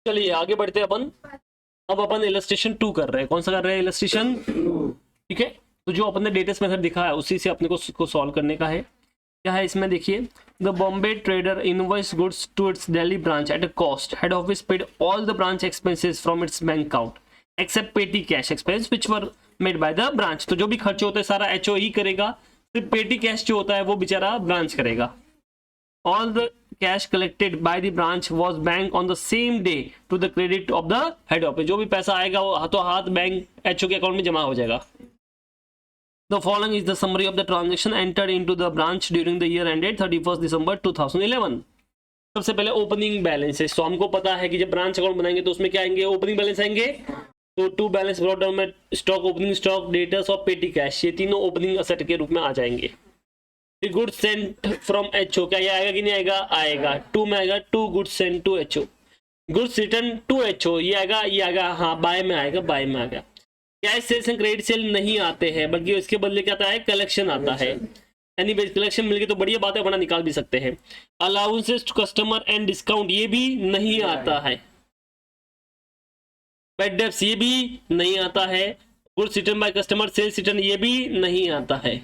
चलिए आगे बढ़ते हैं अपन। अब अपन इलस्ट्रेशन 2 कर रहे हैं। कौन सा कर रहे हैं? इलस्ट्रेशन 2। ठीक है, तो जो अपन ने डेटेस्ट मेथड दिखा है उसी से अपने को सॉल्व करने का है। क्या है इसमें देखिए, the Bombay trader invoice goods to its Delhi branch at a cost, head office paid all the branch expenses from its bank account except petty cash expense which were made by the branch. तो जो भी खर्च होता है सारा HO ही करेगा, सिर्फ पेटी कैश जो होता है वो बेचारा ब्रांच करेगा। All the cash collected by the branch was banked on the same day to the credit of the head office। जो भी पैसा आएगा वो हाथों हाथ बैंक एचओ के अकाउंट में जमा हो जाएगा। The following is the summary of the transaction entered into the branch during the year ended 31st December 2011। सबसे पहले ओपनिंग बैलेंस है। तो हमको पता है कि जब ब्रांच अकाउंट बनाएंगे तो उसमें क्या आएंगे? ओपनिंग बैलेंस आएंगे। तो टू बैलेंस ब्रॉट डाउन में स्टॉक, ओपनिंग स्टॉक, डेटर्स और पेटी कैश, ये तीनों ओपनिंग असेट के रूप में आ जाएंगे। गुड्स सेंट फ्रॉम एचओ, क्या ये आएगा कि नहीं आएगा? आएगा। टू में आएगा to goods sent to HO. Goods return to HO, ये आएगा, ये आएगा, हाँ बाय में आएगा, बाय में आ गया। Cash sales and credit sale नहीं आते हैं, बल्कि इसके बदले क्या आता है? कलेक्शन आता है। एनीवेज कलेक्शन मिल गई तो बढ़िया बात है, वरना निकाल भी सकते हैं। Allowances to customer and discount, ये भी नहीं आता है। बैड डेब्ट्स, ये भी नहीं आता है। Goods return by customer, sales return, ये भी नहीं आता है।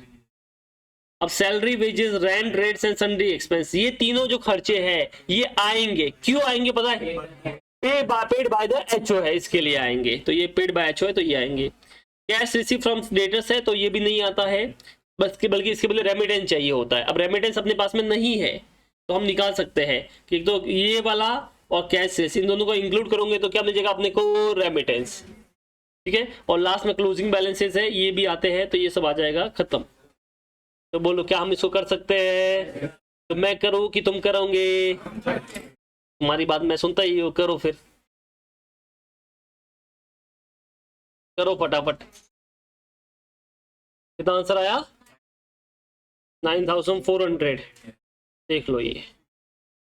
अब salary, wages, rent, rates and sundry expense, ये तीनों जो खर्चे हैं ये आएंगे। क्यों आएंगे पता है? पेड बाय द एचओ है, इसके लिए आएंगे। तो ये पेड बाय एचओ है तो ये आएंगे। कैश रिसीव फ्रॉम डेटर्स है तो ये भी नहीं आता है, बल्कि इसके बदले रेमिटेंस चाहिए होता है। अब रेमिटेंस अपने पास में नहीं है तो हम निकाल सकते हैं कि तो ये वाला और कैश रिसीव, इन दोनों को इंक्लूड करोगे तो क्या मिलेगा अपने को? रेमिटेंस। ठीक है, और लास्ट में क्लोजिंग बैलेंसेस है, ये भी आते हैं, तो ये सब आ जाएगा खत्म। तो बोलो क्या हम इसको कर सकते हैं? तो मैं करूं कि तुम करोगे? तुम्हारी बात मैं सुनता ही हूं, करो फिर, करो फटाफट। कितना आंसर आया? 9400। देख लो, ये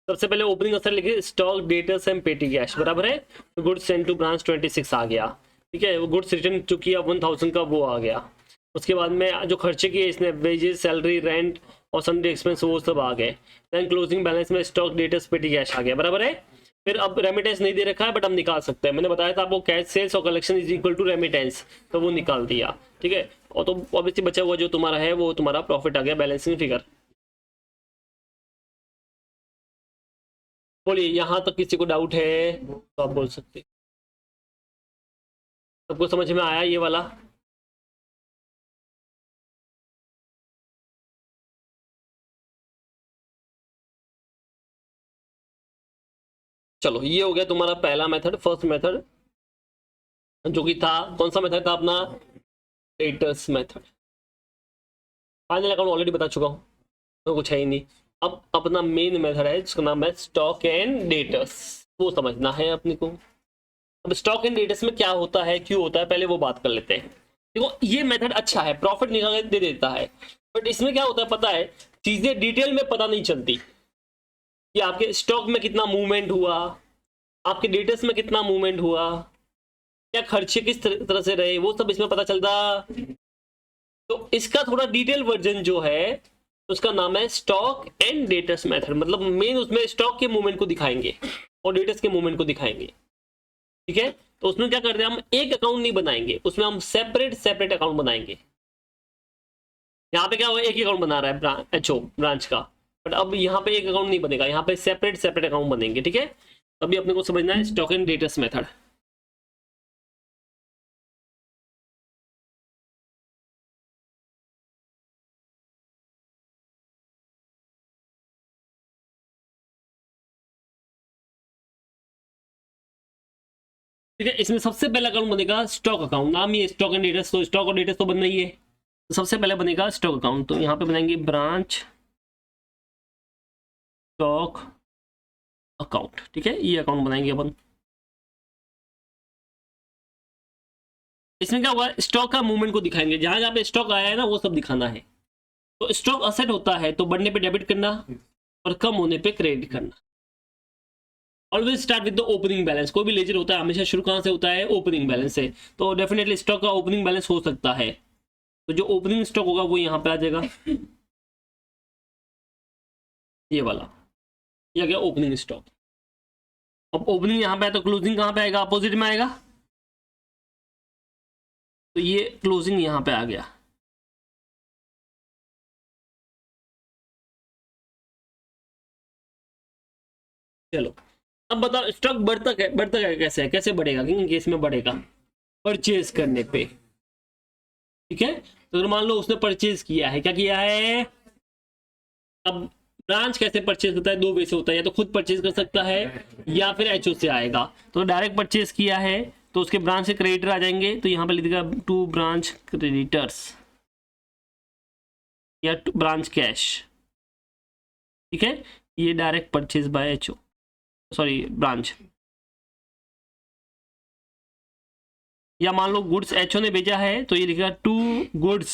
सबसे पहले ओपनिंग असर लिखे, स्टॉक, डेटर्स एंड पेटी कैश बराबर है। गुड्स सेंट टू ब्रांच 26 आ गया। ठीक है, वो गुड्स रिटर्न जो किया 1000 का वो आ गया। उसके बाद में जो खर्चे किए इसने, वेजेस, सैलरी, रेंट और सन्डे एक्सपेंस, वो सब आ गए। देन क्लोजिंग बैलेंस में स्टॉक, डेटर्स, पेटी कैश आ गया बराबर है। फिर अब रेमिटेंस नहीं दे रखा है बट हम निकाल सकते हैं। मैंने बताया था आपको कैश सेल्स और collection is equal to remittance, तो वो निकाल दिया। ठीक है, और तो ऑब्वियसली बचा हुआ जो तुम्हारा है वो तुम्हारा प्रॉफिट आ गया, बैलेंसिंग फिगर। बोलिए, यहां तक किसी को डाउट है तो आप बोल सकते हैं। सबको समझ में आया ये वाला? चलो, ये हो गया तुम्हारा पहला मेथड, फर्स्ट मेथड, जो कि था कौन सा मेथड था अपना? Debtors method. Final account already बता चुका हूँ, तो कुछ है ही नहीं। अब अपना मेन मेथड है जिसका नाम है स्टॉक एंड डेटर्स, वो समझना है अपने को। अब स्टॉक एंड डेटर्स में क्या होता है, क्यों होता है, पहले वो बात कर लेते हैं। देखो, ये मेथड अच्छा है, प्रॉफिट निकाल के दे देता है, बट इसमें क्या होता है पता है? चीजें डिटेल में पता नहीं चलती कि आपके स्टॉक में कितना मूवमेंट हुआ, आपके डेटर्स में कितना मूवमेंट हुआ, क्या खर्चे किस तरह से रहे, वो सब इसमें पता चलता। तो इसका थोड़ा डिटेल वर्जन जो है उसका नाम है स्टॉक एंड डेटर्स मेथड। मतलब मेन उसमें स्टॉक के मूवमेंट को दिखाएंगे और डेटर्स के मूवमेंट को दिखाएंगे। ठीक है, तो उसमें क्या करते हैं, हम एक अकाउंट नहीं बनाएंगे, उसमें हम सेपरेट अकाउंट बनाएंगे। यहाँ पे क्या हुआ, एक ही अकाउंट बना रहा है एचओ ब्रांच का, बट अब यहाँ पे एक अकाउंट नहीं बनेगा, यहाँ पे सेपरेट अकाउंट बनेंगे। ठीक है, अभी अपने को समझना है स्टॉक एंड डेटर्स मेथड। ठीक है, इसमें सबसे पहला अकाउंट बनेगा स्टॉक अकाउंट। नाम ही स्टॉक एंड डेटर्स, तो स्टॉक और डेटर्स तो बनना ही है। तो सबसे पहले बनेगा स्टॉक अकाउंट, तो यहाँ पे बनाएंगे ब्रांच स्टॉक अकाउंट। ठीक है, ये अकाउंट बनाएंगे अपन। इसमें क्या होगा, स्टॉक का मूवमेंट को दिखाएंगे, जहां जहां पे स्टॉक आया है ना वो सब दिखाना है। तो स्टॉक असेट होता है तो बढ़ने पे डेबिट करना और कम होने पे क्रेडिट करना। Always start with the opening balance. कोई भी लेजर होता है हमेशा शुरू कहां से होता है? ओपनिंग बैलेंस से। तो डेफिनेटली स्टॉक का ओपनिंग बैलेंस हो सकता है, तो जो ओपनिंग स्टॉक होगा वो यहाँ पे आ जाएगा, ये वाला, ये आ गया ओपनिंग स्टॉक। अब ओपनिंग यहाँ पे है तो क्लोजिंग कहाँ पे आएगा, अपोजिट में आएगा, तो ये क्लोजिंग यहाँ पे आ गया। चलो अब बताओ स्टॉक बढ़ता कैसे है, कैसे बढ़ेगा, किन केस में बढ़ेगा, परचेज करने पे। ठीक है, तो अगर मान लो उसने परचेज किया है, क्या किया है, अब ब्रांच कैसे परचेज करता है, दो वे से होता है, या तो खुद परचेज कर सकता है या फिर एचओ से आएगा। तो डायरेक्ट परचेज किया है तो उसके ब्रांच से क्रेडिटर आ जाएंगे, तो यहाँ पे लिख देगा टू ब्रांच क्रेडिटर्स या ब्रांच कैश। ठीक है, ये direct purchase by HO, sorry branch. या मान लो गुड्स एचओ ने भेजा है तो ये लिखेगा to goods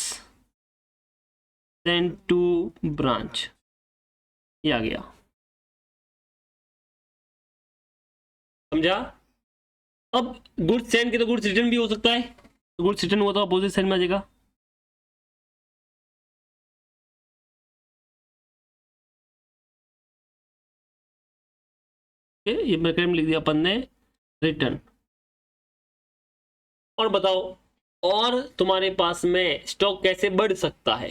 send to branch, ये आ गया। समझा। अब गुड्स सेंड के तो गुड्स रिटर्न भी हो सकता है, तो गुड्स रिटर्न हुआ तो अपोजिट साइड में आ जाएगा। ये ब्रैकेट में लिख दिया अपन ने रिटर्न। और बताओ, और तुम्हारे पास में स्टॉक कैसे बढ़ सकता है,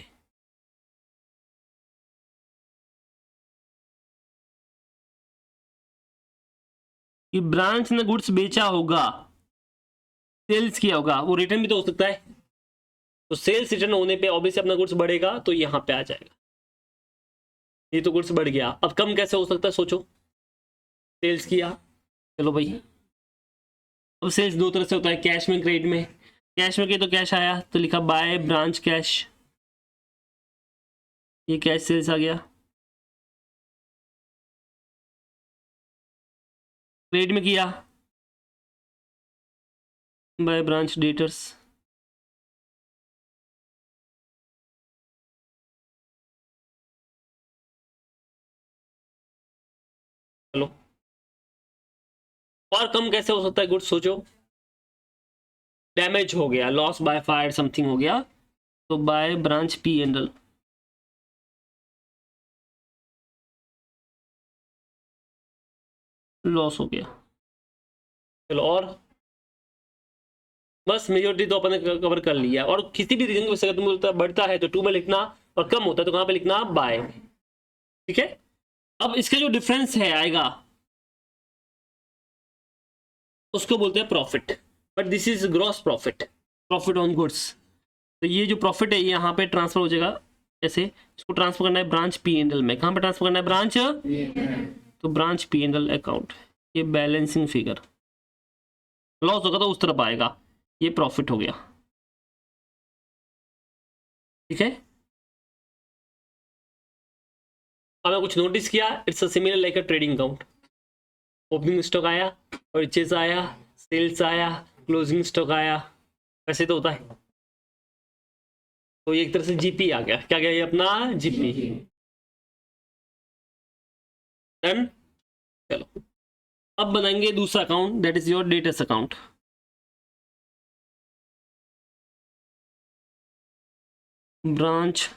कि ब्रांच ने गुड्स बेचा होगा, सेल्स किया होगा, वो रिटर्न भी तो हो सकता है। तो सेल्स रिटर्न होने पे ऑब्वियसली अपना गुड्स बढ़ेगा, तो यहां पे आ जाएगा। ये तो गुड्स बढ़ गया, अब कम कैसे हो सकता है सोचो, सेल्स किया, चलो भाई। अब सेल्स दो तरह से होता है, कैश में क्रेडिट में। कैश में किया तो कैश आया तो लिखा बाय ब्रांच कैश, ये कैश सेल्स आ गया। क्रेडिट में किया बाय ब्रांच डेटर्स। चलो, और कम कैसे हो सकता है गुड्स सोचो, डैमेज हो गया, लॉस बाय फायर समथिंग हो गया, तो by branch P and L, loss हो गया। चलो, और बस मेजोरिटी तो अपन ने कवर कर लिया। और किसी भी रीजन की वजह से तुम बोलता बढ़ता है तो टू में लिखना, और कम होता है तो कहां पे लिखना, बाय। ठीक है, अब इसका जो डिफरेंस है आएगा उसको बोलते हैं profit, but this is gross profit, profit on goods. तो ये जो प्रॉफिट है ये यहाँ पे ट्रांसफर हो जाएगा, ऐसे इसको ट्रांसफर करना है ब्रांच पी एंड एल में। कहां पे ट्रांसफर करना है, ब्रांच, तो branch P and L account, ये बैलेंसिंग फिगर। लॉस होगा तो उस तरफ आएगा, ये प्रॉफिट हो गया। ठीक है, हमें कुछ नोटिस किया, it's a similar like a trading account. Opening stock आया, परचेज आया, सेल्स आया, क्लोजिंग स्टॉक आया, वैसे तो होता है। तो ये एक तरह से जीपी आ गया, क्या गया ये अपना जीपी। डन। चलो अब बनाएंगे दूसरा account, that is your debtors account. Branch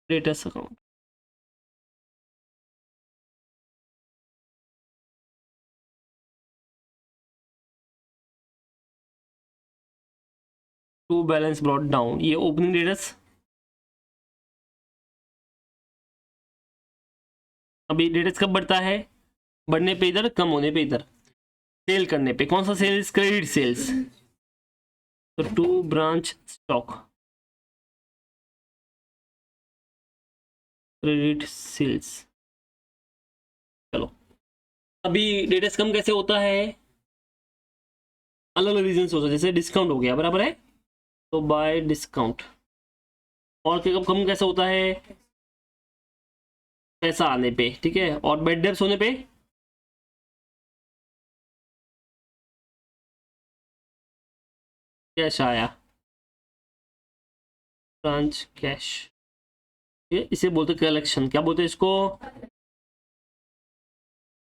debtors account, to balance brought down, ये ओपनिंग डेटर्स। अभी डेटर्स कब बढ़ता है, बढ़ने पे इधर, कम होने पे इधर, सेल करने पे। कौन सा सेल्स, क्रेडिट सेल्स, तो to branch stock credit sales. चलो, अभी डेटर्स कम कैसे होता है, अलग अलग रीजन होता है, जैसे डिस्काउंट हो गया, बराबर है, तो बाय डिस्काउंट। और कम कैसे होता है, पैसा आने पे, ठीक है, और बेड डेब्स होने पे, कैश आया, ब्रांच कैश। ये इसे बोलते कलेक्शन, क्या बोलते हैं इसको,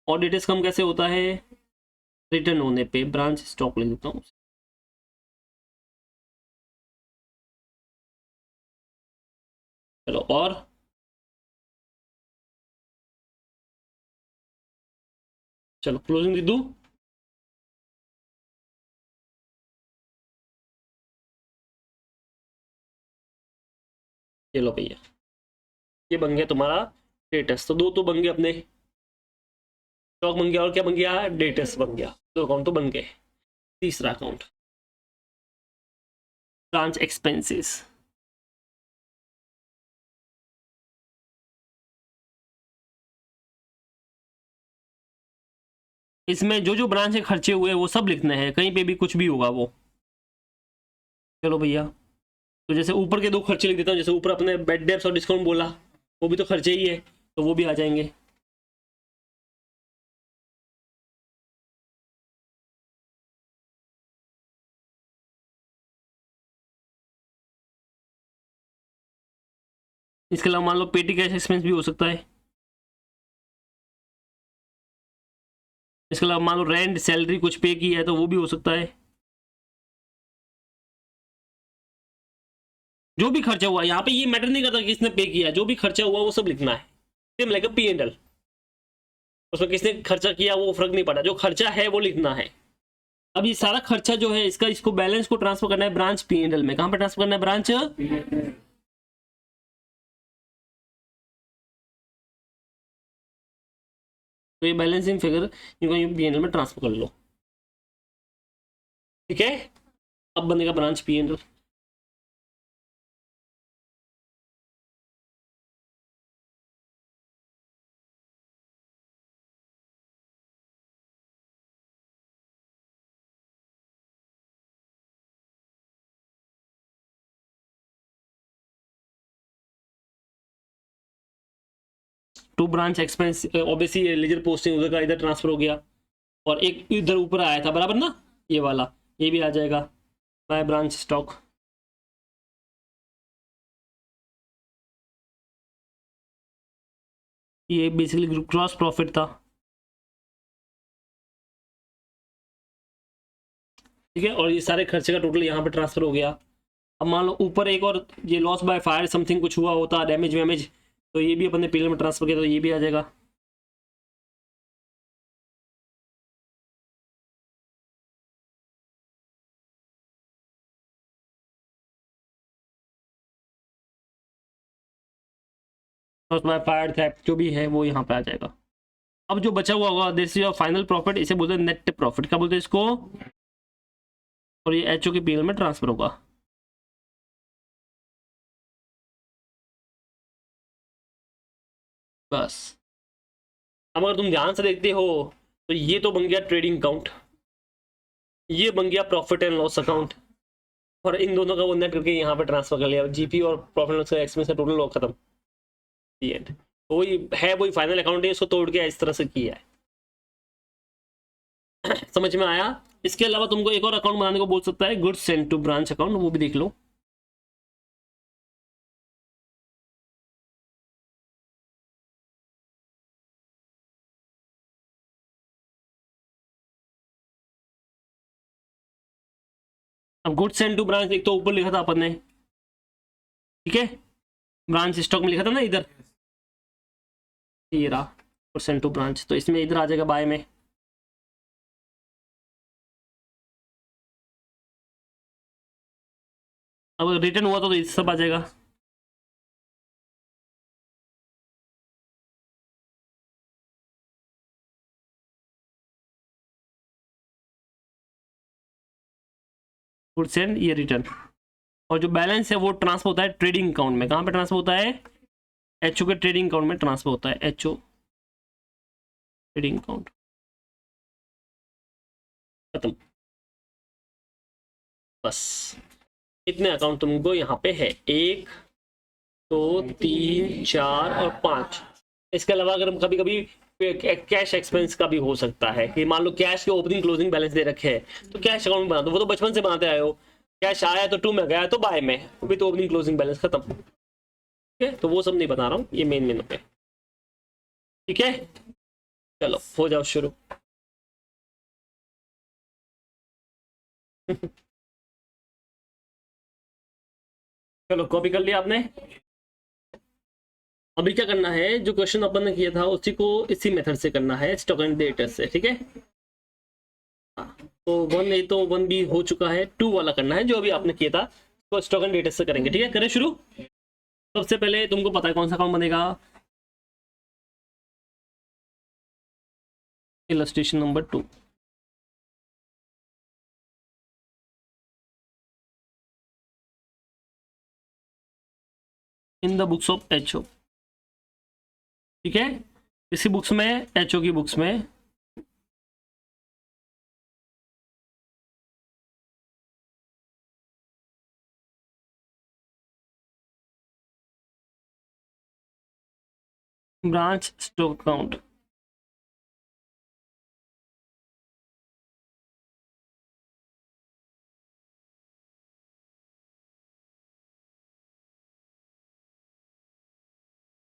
और डिटेल्स कम कैसे होता है, रिटर्न होने पे, ब्रांच स्टॉक लिख देता हूँ। चलो, और चलो क्लोजिंग लिख दूं। चलो भैया, ये बन गया तुम्हारा डेटस। तो दो तो बन गए अपने, स्टॉक बन गया और क्या बन गया, डेटस बन गया। दो अकाउंट तो बन गए। तीसरा अकाउंट ब्रांच एक्सपेंसेस। इसमें जो जो ब्रांच के खर्चे हुए वो सब लिखने हैं, कहीं पे भी कुछ भी होगा वो। चलो भैया, तो जैसे ऊपर के दो खर्चे लिख देता हूँ। जैसे ऊपर अपने बेड डेप्स और डिस्काउंट बोला, वो भी तो खर्चे ही है, तो वो भी आ जाएंगे। इसके अलावा मान लो पेटी कैश एक्सपेंस भी हो सकता है। इसके अलावा मान लो रेंट सैलरी कुछ पे की है तो वो भी हो सकता है। जो भी खर्चा हुआ यहाँ पे ये मैटर नहीं करता किसने पे किया, जो भी खर्चा हुआ वो सब लिखना है। Same like P and L, उसमें किसने खर्चा किया वो फर्क नहीं पड़ा, जो खर्चा है वो लिखना है। अब ये सारा खर्चा जो है इसका, इसको बैलेंस को ट्रांसफर करना है ब्रांच पी एंड एल में। कहां पे ट्रांसफर करना है, ब्रांच। तो ये बैलेंसिंग फिगर इनको पी एंड एल में ट्रांसफर कर लो। ठीक है, अब बनेगा branch P and L. To branch expense, obviously ledger posting उधर का इधर ट्रांसफर हो गया, और एक इधर ऊपर आया था बराबर ना, ये वाला, ये भी आ जाएगा बाय ब्रांच स्टॉक। ये बेसिकली क्रॉस प्रॉफिट था। ठीक है, और ये सारे खर्चे का टोटल यहाँ पे ट्रांसफर हो गया। अब मान लो ऊपर एक और ये लॉस बाय फायर समथिंग कुछ हुआ होता, डैमेज वैमेज, तो ये भी अपने पीरियड में ट्रांसफर किया तो ये भी आ जाएगा। लॉस बाय फायर थेफ्ट जो भी है वो यहाँ पे आ जाएगा। अब जो बचा हुआ होगा this is your final profit, इसे बोलते हैं नेट प्रॉफिट। क्या बोलते हैं इसको, और ये एचओ के पीरियड में ट्रांसफर होगा। बस। अब अगर तुम ध्यान से देखते हो तो ये तो बन गया ट्रेडिंग अकाउंट, ये बन गया प्रॉफिट एंड लॉस अकाउंट, और इन दोनों का वो नेट करके यहाँ पे ट्रांसफर कर लिया। जीपी और प्रॉफिट एंड लॉस एक्सपेंस का टोटल लॉस खत्म। एंड वही है, वही फाइनल अकाउंट है, इसको तोड़ के इस तरह से किया है। समझ में आया। इसके अलावा तुमको एक और अकाउंट बनाने को बोल सकता है, goods send to branch account, वो भी देख लो। अब गुड्स सेंड टू ब्रांच एक तो ऊपर लिखा था अपन ने, ठीक है, ब्रांच स्टॉक में लिखा था ना इधर, ये रहा गुड्स सेंड टू ब्रांच, तो इसमें इधर आ जाएगा बाय में। अब रिटर्न हुआ तो ये सब आ जाएगा। गुड्स एंड ये रिटर्न, और जो बैलेंस है वो ट्रांसफर होता है ट्रेडिंग अकाउंट में। कहाँ पे ट्रांसफर होता है, एचओ के ट्रेडिंग अकाउंट में ट्रांसफर होता है, एचओ ट्रेडिंग अकाउंट। खत्म। बस इतने अकाउंट तुमको यहाँ पे है, 1 2 3 4 और 5। इसके अलावा अगर हम कभी कभी कैश एक्सपेंस का भी हो सकता है कि मान लो कैश के ओपनिंग क्लोजिंग बैलेंस दे रखे हैं तो कैश अकाउंट बना दो, वो तो बचपन से बनाते आए हो। कैश आया तो टू में, गया तो बाय में, विद ओपनिंग क्लोजिंग बैलेंस खत्म। ठीक है, तो वो सब नहीं बता रहा हूँ, ये मेन मेन पे। ठीक है, चलो हो जाओ शुरू। चलो कॉपी कर लिया आपने। अभी क्या करना है, जो क्वेश्चन अपन ने किया था उसी को इसी मेथड से करना है, स्टॉक एंड डेटर से, ठीक है। हाँ, तो 1A तो 1B हो चुका है, 2 वाला करना है जो अभी आपने किया था, तो स्टॉक एंड डेटर से करेंगे, ठीक है। करें शुरू। सबसे पहले तुमको पता है कौन सा अकाउंट बनेगा, illustration number 2। In the books of HO, ठीक है। इसी बुक्स में, एचओ की बुक्स में ब्रांच स्टॉक अकाउंट,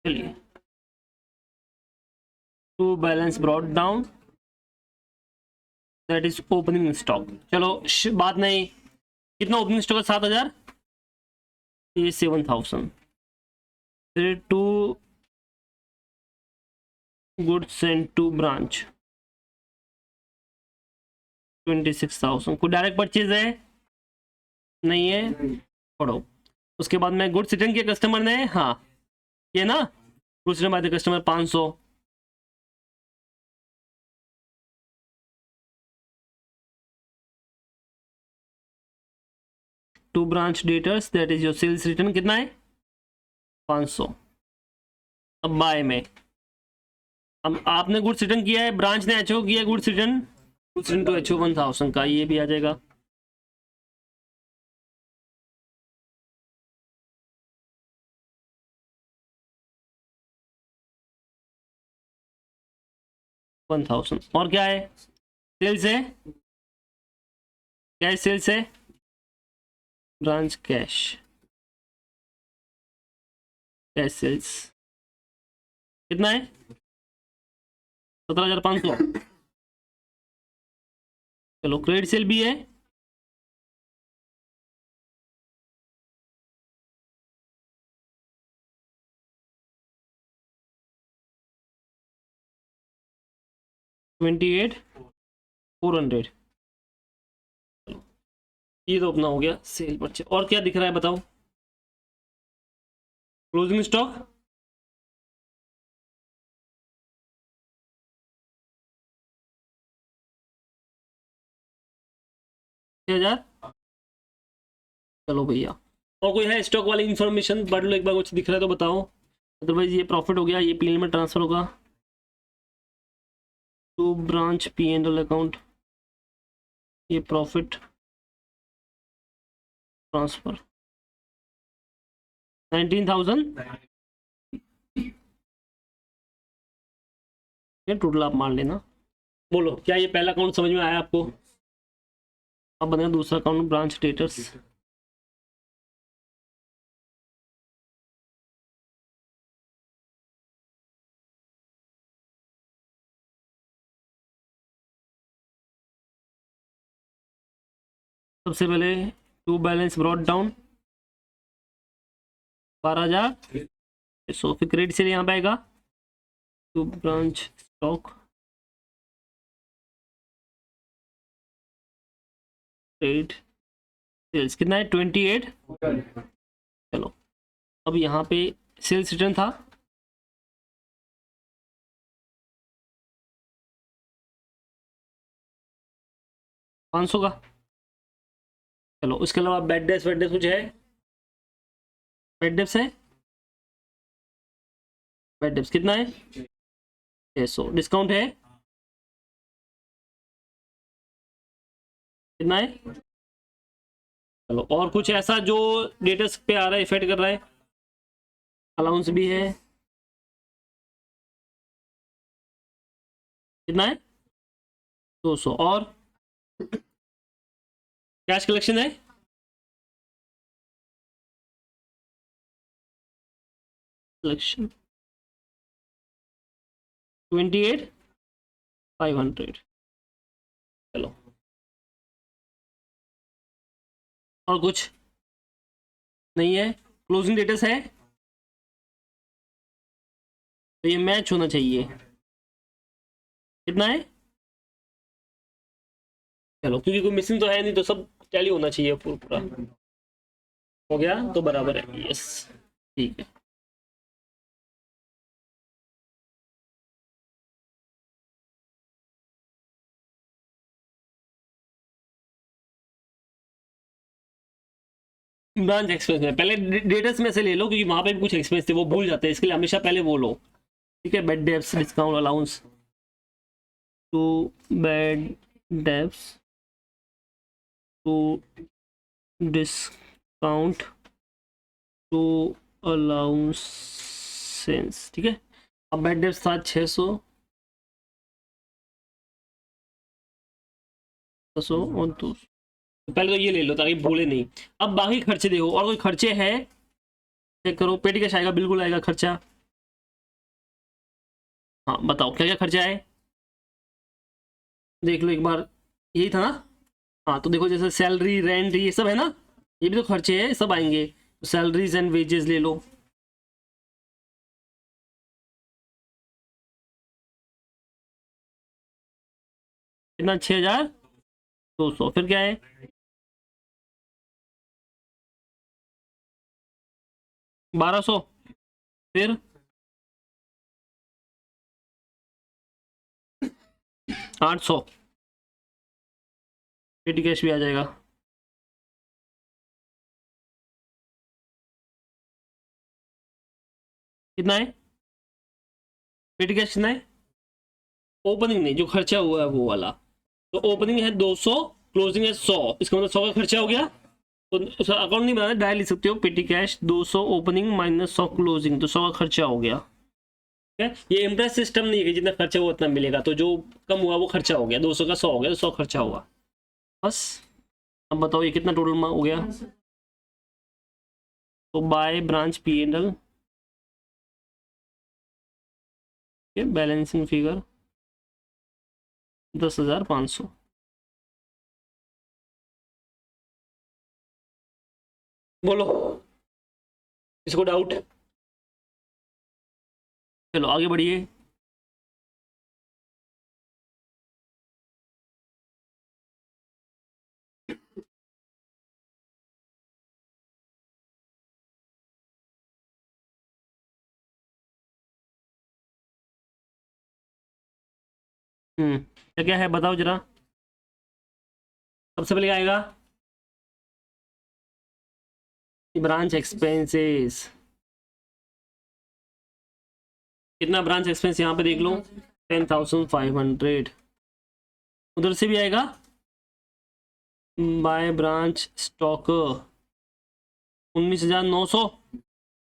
चलिए, to balance brought down, that is opening stock. चलो बात नहीं, कितना ओपनिंग स्टॉक है, 7000, ये 7000। फिर to goods and to branch 26,000। कोई डायरेक्ट परचेज है, नहीं है, पढ़ो। उसके बाद में गुड्स रिटर्न किया कस्टमर ने, हाँ ये ना, goods return by the customer 500। To branch debtors, that is your sales return, कितना है 500। अब बाय में, अब आपने गुड्स रिटर्न किया है, ब्रांच ने एचओ किया है goods return, goods return to HO 1000 का, ये भी आ जाएगा। One thousand. और क्या है, सेल्स है, क्या है सेल्स है, ब्रांच कैश, कैश सेल्स कितना है 17,500। चलो क्रेडिट सेल भी है, $28,400। ये तो अपना हो गया सेल परचेज। और क्या दिख रहा है बताओ, क्लोजिंग स्टॉक, हजार। चलो भैया, और कोई है स्टॉक वाली इंफॉर्मेशन पढ़ लो एक बार, कुछ दिख रहा है तो बताओ, अदरवाइज ये प्रॉफिट हो गया, ये पीएल में ट्रांसफर होगा to branch P and L account, ये प्रॉफिट ट्रांसफर 19,000। ये टोटल आप मान लेना। बोलो क्या ये पहला अकाउंट समझ में आया आपको। अब बनेगा दूसरा अकाउंट, ब्रांच डेटर्स। सबसे पहले to balance brought down 12,000, so फिर क्रेडिट से यहाँ पे आएगा to branch stock trade sales, कितना है 28। चलो अब यहाँ पे सेल्स रिटर्न था, $500 का। चलो उसके अलावा बैड डेट्स, वेड डेट्स कुछ है, बैड डेट्स है, बैड डेट्स कितना है 600। डिस्काउंट है कितना है, चलो और कुछ ऐसा जो डेटर्स पे आ रहा है, इफेक्ट कर रहा है, अलाउंस भी है, कितना है 200। और कैश कलेक्शन है, कलेक्शन 28,500। चलो और कुछ नहीं है, क्लोजिंग डेटर्स है, तो ये मैच होना चाहिए। कितना है? चलो, क्योंकि कोई मिसिंग तो है नहीं, तो सब टैली होना चाहिए पूरा पूरा। हो गया तो बराबर है, यस ठीक है। ब्रांच एक्सपेंस में पहले डेटर्स में से ले लो, क्योंकि वहां पे भी कुछ एक्सपेंस थे वो भूल जाते हैं, इसके लिए हमेशा पहले वो लो। ठीक है, bad debts discount allowance to bad debts to discount to allowances. ठीक है, अब बेड डेप्स था 600 और 200। तो पहले तो ये ले लो ताकि भूले नहीं। अब बाकी खर्चे देखो, और कोई खर्चे है चेक करो। पेटी कैश आएगा, बिल्कुल आएगा खर्चा। हाँ बताओ क्या क्या खर्चा है, देख लो एक बार। यही था ना? हाँ तो देखो, जैसे सैलरी रेंट ये सब है ना, ये भी तो खर्चे है, सब आएंगे। सैलरीज एंड वेजेस ले लो। कितना? 6200। फिर क्या है? 1200। फिर 800। पेटी कैश भी आ जाएगा। कितना है पेटी कैश? कितना है? ओपनिंग नहीं, जो खर्चा हुआ है वो वाला। तो ओपनिंग है 200, क्लोजिंग है 100, इसका मतलब 100 का खर्चा हो गया। तो उसका अकाउंट नहीं बनाना, डायरेक्ट लिख सकते हो पेटी कैश 200 ओपनिंग माइनस 100 क्लोजिंग, तो 100 का खर्चा हो गया। ठीक है, ये इम्प्रेस सिस्टम नहीं है कि जितना खर्चा हुआ उतना मिलेगा, तो जो कम हुआ वो खर्चा हो गया। 200 का 100 हो गया, तो 100 खर्चा हुआ बस। अब बताओ ये कितना टोटल में हो गया। तो by branch P and L, balancing figure 10,500। बोलो, इसको डाउट? चलो आगे बढ़िए। क्या क्या है बताओ जरा। सबसे पहले क्या आएगा? Branch expenses. कितना ब्रांच एक्सपेंस यहाँ पे देख लो, 10,500। उधर से भी आएगा बाय ब्रांच स्टॉक 19,900।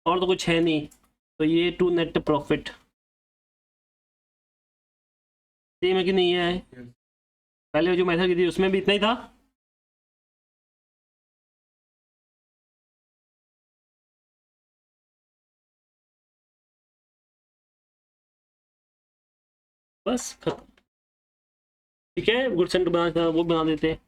और तो कुछ है नहीं, तो ये टू नेट प्रॉफिट सेम है कि नहीं है? पहले जो मेथड की थी उसमें भी इतना ही था। बस खत्म। ठीक है, गुड सेंटर बना, वो बना देते हैं।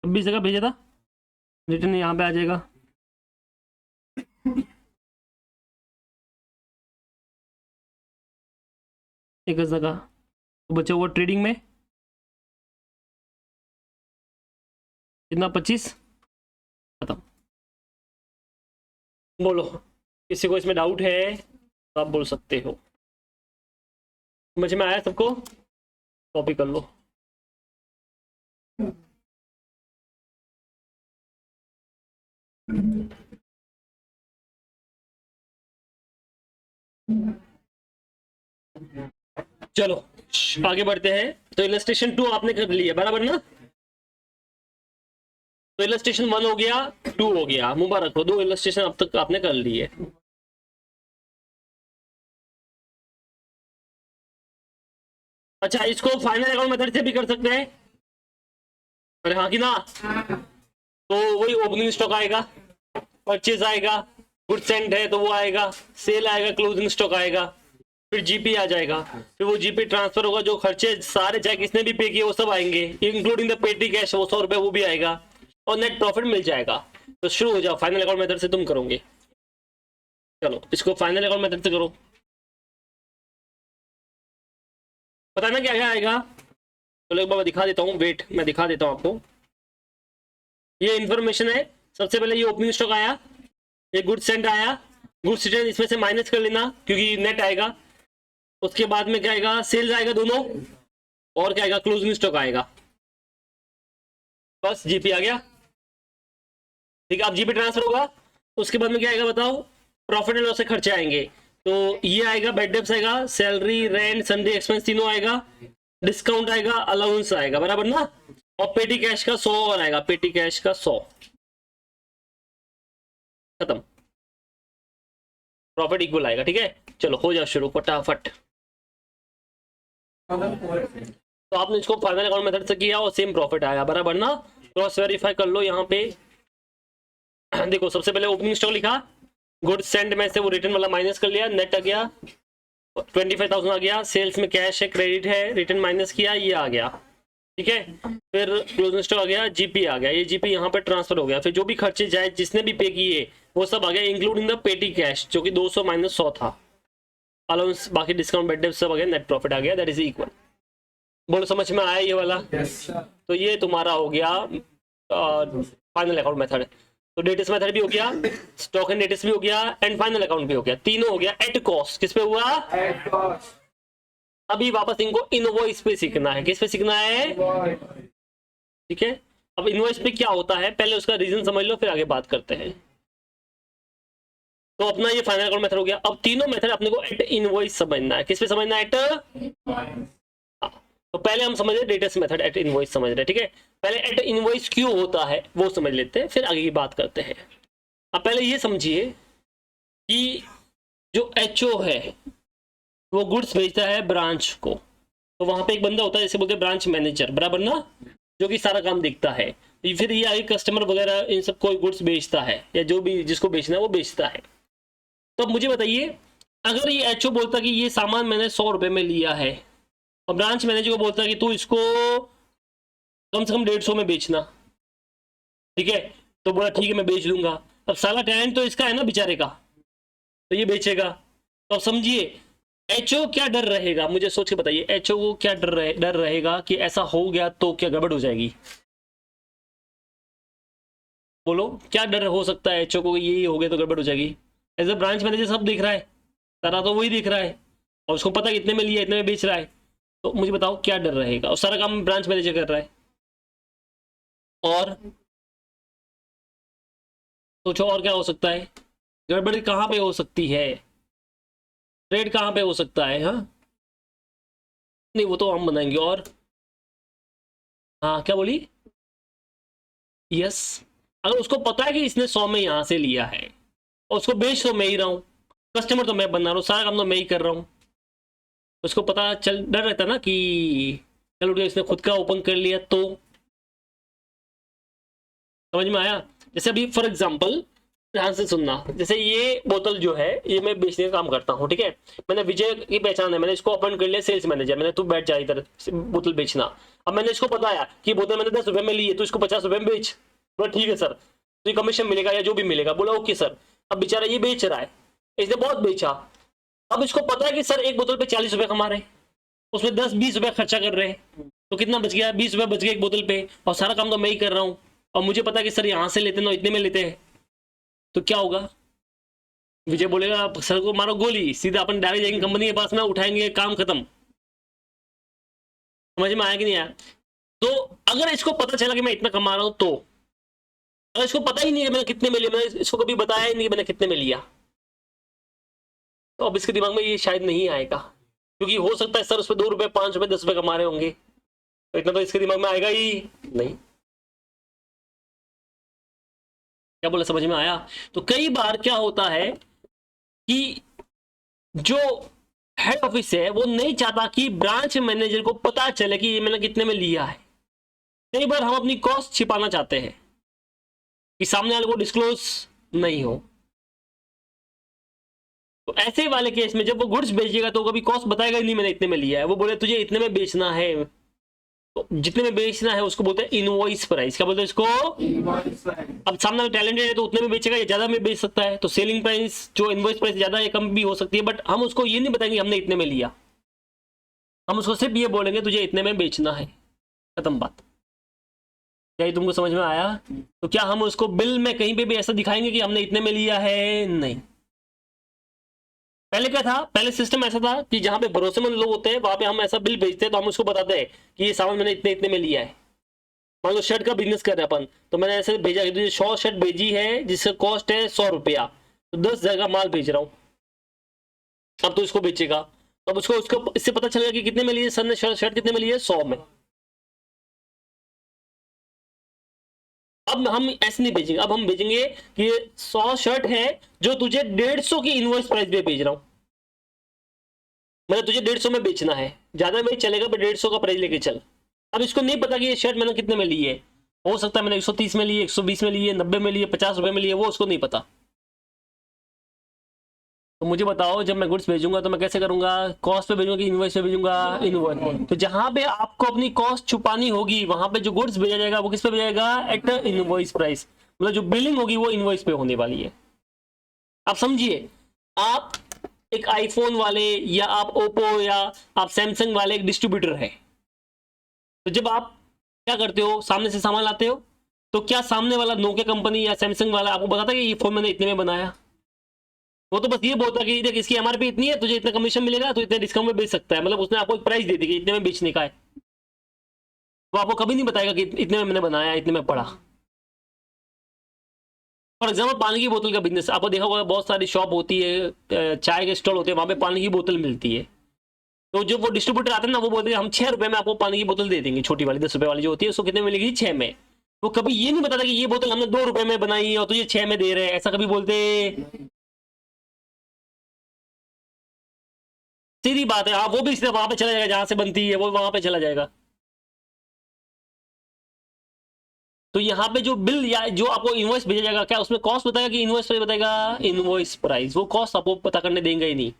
अब भी जगह भेजा था, रिटर्न यहाँ पे आ जाएगा। एक जगह तो बचा हुआ ट्रेडिंग में कितना? 25। खत्म। बोलो, किसी को इसमें डाउट है तो आप बोल सकते हो। समझ में आया सबको? कॉपी कर लो। चलो आगे बढ़ते हैं। तो इलस्ट्रेशन 2 आपने कर लिया बराबर ना? तो इलस्ट्रेशन 1 हो गया, 2 हो गया, मुबारक हो, 2 इलस्ट्रेशन अब तक आपने कर लिए। अच्छा, इसको फाइनल अकाउंट मेथड से भी कर सकते हैं? अरे हाँ कि ना? तो वही ओपनिंग स्टॉक आएगा, परचेज आएगा, गुड सेंड है तो वो आएगा, सेल आएगा, क्लोजिंग स्टॉक आएगा, फिर जीपी आ जाएगा, फिर वो जीपी ट्रांसफर होगा, जो खर्चे सारे चाहे किसने भी पे किए वो सब आएंगे, इंक्लूडिंग द पेटी कैश, वो 100 रुपए वो भी आएगा, और नेट प्रॉफिट मिल जाएगा। तो शुरू हो जाओ, फाइनल अकाउंट मेथड से तुम करोगे। चलो इसको फाइनल अकाउंट मेथड से करो, पता ना क्या क्या आएगा। चलो एक बार मैं दिखा देता हूँ, वेट मैं दिखा देता हूँ आपको। ये इंफॉर्मेशन है, सबसे पहले ये ओपनिंग स्टॉक आया, ये गुड सेंड आया, गुड रिटर्न इसमें से माइनस कर लेना क्योंकि नेट आएगा। उसके बाद में क्या आएगा, सेल्स आएगा दोनों, और क्या आएगा, क्लोजिंग स्टॉक आएगा। बस जीपी आ गया, ठीक है। अब जीपी ट्रांसफर होगा, उसके बाद में क्या आएगा बताओ, प्रॉफिट एंड लॉस से खर्चे आएंगे। तो ये आएगा, बैड डेब्ट्स आएगा, सैलरी, रेंट, सन्डे एक्सपेंस तीनों आएगा, डिस्काउंट आएगा, अलाउंस आएगा, बराबर ना। और पेटी कैश का 100 और आएगा, पेटी कैश का 100, खत्म, प्रॉफिट इक्वल आएगा, ठीक है। चलो हो जाओ शुरू फटाफट। तो आपने इसको फाइनल अकाउंट मेथड से किया और सेम प्रॉफिट आया, बराबर ना। क्रॉस वेरीफाई कर लो यहाँ पे। देखो सबसे पहले ओपनिंग स्टॉक लिखा, गुड सेंड में से वो रिटर्न वाला माइनस कर लिया, नेट आ गया 25,000 आ गया, सेल्स में कैश है, क्रेडिट है, रिटर्न माइनस किया, ये आ गया, ठीक है। फिर क्लोजिंग स्टॉक आ गया, जीपी आ गया, ये जीपी यहाँ पर ट्रांसफर हो गया। फिर जो भी खर्चे जाए जिसने भी पे किए वो सब आ गया, इंक्लूडिंग द पेटी कैश जो कि 200 माइनस 100 था, अलाउंस, बाकी डिस्काउंट, बैड डेब्ट सब आ गया, नेट प्रॉफिट आ गया, दैट इज इक्वल। बोलो समझ में आया ये वाला? तो ये तुम्हारा हो गया फाइनल अकाउंट मेथड। तो डेटिस मेथड भी हो गया, स्टॉक एंड डेटिस भी हो गया, एंड फाइनल अकाउंट भी हो गया, तीनों हो गया। एट कॉस्ट किस पे हुआ? At cost. अभी वापस इनको इनवॉइस पे सीखना है, किस पे सीखना है? ठीक है। अब इनवॉइस पे क्या होता है पहले उसका रीजन समझ लो, फिर आगे बात करते हैं। तो अपना ये फाइनल अकाउंट मेथड हो गया। अब तीनों मेथड अपने को एट इनवॉइस समझना है, किस पे समझना है? एट। तो पहले हम समझ रहे डेटिस मेथड, एट इनवॉइस समझ रहे, ठीक है। पहले एट इनवॉइस क्यों होता है वो समझ लेते हैं, फिर आगे की बात करते हैं। अब पहले ये समझिए कि जो एचओ है वो गुड्स भेजता है ब्रांच को, तो वहां पे एक बंदा होता है जैसे बोलते हैं ब्रांच मैनेजर, बराबर ना, जो कि सारा काम देखता है। फिर ये आगे कस्टमर वगैरह इन सब कोई गुड्स बेचता है, या जो भी जिसको बेचना है वो बेचता है। तो अब मुझे बताइए, अगर ये एचओ बोलता कि ये सामान मैंने 100 रुपए में लिया है, और ब्रांच मैनेजर को बोलता है कि तू इसको कम से कम 150 में बेचना, ठीक है, तो बोला ठीक है मैं बेच दूंगा। अब साला टैलेंट तो इसका है ना बेचारे का, तो ये बेचेगा। तो अब समझिए एचओ क्या डर रहेगा, मुझे सोच के बताइए, एचओ को क्या डर रहेगा कि ऐसा हो गया तो क्या गड़बड़ हो जाएगी? बोलो क्या डर हो सकता है एचओ को, ये हो गया तो गड़बड़ हो जाएगी? एज अ ब्रांच मैनेजर सब देख रहा है, सारा तो वही देख रहा है, और उसको पता है इतने में लिया इतने में बेच रहा है, तो मुझे बताओ क्या डर रहेगा? और सारा काम ब्रांच मैनेजर कर रहा है। और सोचो और क्या हो सकता है, गड़बड़ी कहाँ पे हो सकती है, ट्रेड कहाँ पे हो सकता है? हाँ नहीं वो तो हम बनाएंगे। और हाँ क्या बोली? यस, अगर उसको पता है कि इसने 100 में यहाँ से लिया है, और उसको बेच तो मैं ही रहा हूँ, कस्टमर तो मैं बना रहा हूँ, सारा काम तो मैं ही कर रहा हूँ, उसको पता चल, डर रहता ना कि चलो इसने खुद का ओपन कर लिया तो। समझ में आया? जैसे अभी फॉर एग्जांपल ध्यान से सुनना, जैसे ये बोतल जो है ये मैं बेचने का काम करता हूँ, ठीक है, मैंने विजय की पहचान है, मैंने इसको अपॉइंट कर लिया सेल्स मैनेजर, मैंने तू बैठ जा इधर बोतल बेचना। अब मैंने इसको बताया कि बोतल मैंने 10 रुपए में ली है, तो इसको 50 रुपए में बेच। बोला ठीक है सर, तो ये कमीशन मिलेगा या जो भी मिलेगा। बोला ओके सर। अब बेचारा ये बेच रहा है, इसने बहुत बेचा, अब इसको पता है कि सर एक बोतल पे 40 रुपए कमा रहे, उसमें 10-20 रुपए खर्चा कर रहे हैं, तो कितना बच गया? 20 रुपए बच गए एक बोतल पे, और सारा काम तो मैं ही कर रहा हूँ, और मुझे पता है कि सर यहाँ से लेते ना इतने में लेते हैं, तो क्या होगा? विजय बोलेगा सर को मारो गोली, सीधा अपन डायरेक्ट जाएंगे कंपनी के पास में, उठाएंगे, काम खत्म। समझ में आया कि नहीं आया? तो अगर इसको पता चला कि मैं इतना कमा रहा हूं, तो अगर इसको पता ही नहीं है मैंने कितने में लिया, मैंने इसको कभी बताया ही नहीं मैंने कितने में लिया, तो अब इसके दिमाग में ये शायद नहीं आएगा, क्योंकि हो सकता है सर उस पर 2 रुपए 5 रुपए 10 रुपए कमा रहे होंगे, तो इतना तो इसके दिमाग में आएगा ही नहीं। क्या बोला, समझ में आया? तो कई बार क्या होता है कि जो हेड ऑफिस है वो नहीं चाहता कि ब्रांच मैनेजर को पता चले कि ये मैंने कितने में लिया है। कई बार हम अपनी कॉस्ट छिपाना चाहते हैं कि सामने वाले को डिस्क्लोज नहीं हो, तो ऐसे वाले केस में जब वो गुड्स बेचेगा तो कभी कॉस्ट बताएगा ही नहीं मैंने इतने में लिया है, वो बोले तुझे इतने में बेचना है, तो जितने में बेचना है उसको बोलते हैं इनवॉइस प्राइस। क्या बोलते हैं इसको? अब सामने टैलेंटेड है तो उतने में बेचेगा या ज्यादा में बेच सकता है, तो सेलिंग प्राइस जो इनवॉइस प्राइस ज्यादा या कम भी हो सकती है, बट हम उसको ये नहीं बताएंगे हमने इतने में लिया, हम उसको सिर्फ ये बोलेंगे तुझे इतने में बेचना है, खत्म बात। क्या ये तुमको समझ में आया? तो क्या हम उसको बिल में कहीं पे भी ऐसा दिखाएंगे कि हमने इतने में लिया है? नहीं। पहले क्या था, पहले सिस्टम ऐसा था कि जहां पे भरोसेमंद लोग होते हैं वहां पे हम ऐसा बिल भेजते हैं तो हम उसको बताते हैं कि ये सामान मैंने इतने इतने में लिया है। मान लो शर्ट का बिजनेस कर रहे हैं अपन, तो मैंने ऐसे भेजा कि तुझे 100 शर्ट भेजी है जिसका कॉस्ट है 100 रुपया, तो 10,000 का माल भेज रहा हूँ, अब तो इसको बेचेगा, तो अब उसको उसको इससे पता चलेगा कि कितने में लिए सर ने शर्ट कितने में लिए, 100 में। अब हम ऐसे नहीं भेजेंगे, अब हम भेजेंगे कि 100 शर्ट है जो तुझे 150 की इनवॉइस प्राइस पे भेज रहा हूं, मतलब तुझे 150 में बेचना है, ज्यादा में चलेगा पर 150 का प्राइस लेके चल। अब इसको नहीं पता कि ये शर्ट मैंने कितने में ली है, हो सकता है मैंने 130 में लिए, 120 में लिए, 90 में लिए, 50 रुपए में लिए, वो उसको नहीं पता। तो मुझे बताओ जब मैं गुड्स भेजूंगा तो मैं कैसे करूंगा, कॉस्ट पे भेजूंगा कि इनवॉइस पे भेजूंगा? इनवॉइस। तो जहां पे आपको अपनी कॉस्ट छुपानी होगी वहां पे जो गुड्स भेजा जाएगा वो किस पे भेजा जाएगा? एट इनवॉइस प्राइस, मतलब जो बिलिंग होगी वो इनवॉइस पे होने वाली है। आप समझिए, आप एक आईफोन वाले या आप ओप्पो या आप सैमसंग वाले एक डिस्ट्रीब्यूटर है, तो जब आप क्या करते हो, सामने से सामान लाते हो, तो क्या सामने वाला नोकिया कंपनी या सैमसंग वाला आपको बताता है कि ये फोन मैंने इतने में बनाया? वो तो बस ये बोलता है कि देख इसकी एमआरपी इतनी है, तुझे इतना कमीशन मिलेगा तो इतने डिस्काउंट में बेच सकता है, मतलब उसने आपको एक प्राइस दे दी कि इतने में बेचने का है। वो आपको कभी नहीं बताएगा कि इतने में मैंने बनाया, इतने में पड़ा। फॉर एग्जाम्पल पानी की बोतल का बिजनेस आपको देखा होगा, बहुत सारी शॉप होती है, चाय के स्टॉल होते हैं, वहां पे पानी की बोतल मिलती है, तो जो वो डिस्ट्रीब्यूटर आते हैं ना वो बोलते हैं हम 6 रुपए में आपको पानी की बोतल दे देंगे, छोटी वाली 10 रुपए वाली जो होती है उसको कितने में मिलेगी? 6 में। वो कभी ये नहीं बताता कि ये बोतल हमने 2 रुपए में बनाई और तुझे 6 में दे रहे हैं, ऐसा कभी बोलते? सीधी बात है, हाँ वो भी सिर्फ वहां पे चला जाएगा जहां से बनती है, वो वहां पे चला जाएगा। तो यहाँ पे जो बिल या जो आपको इनवॉइस भेजा जाएगा, क्या उसमें कॉस्ट बताएगा कि इनवॉइस प्राइस बताएगा? इनवॉइस प्राइस, वो कॉस्ट आपको पता करने देंगे ही नहीं।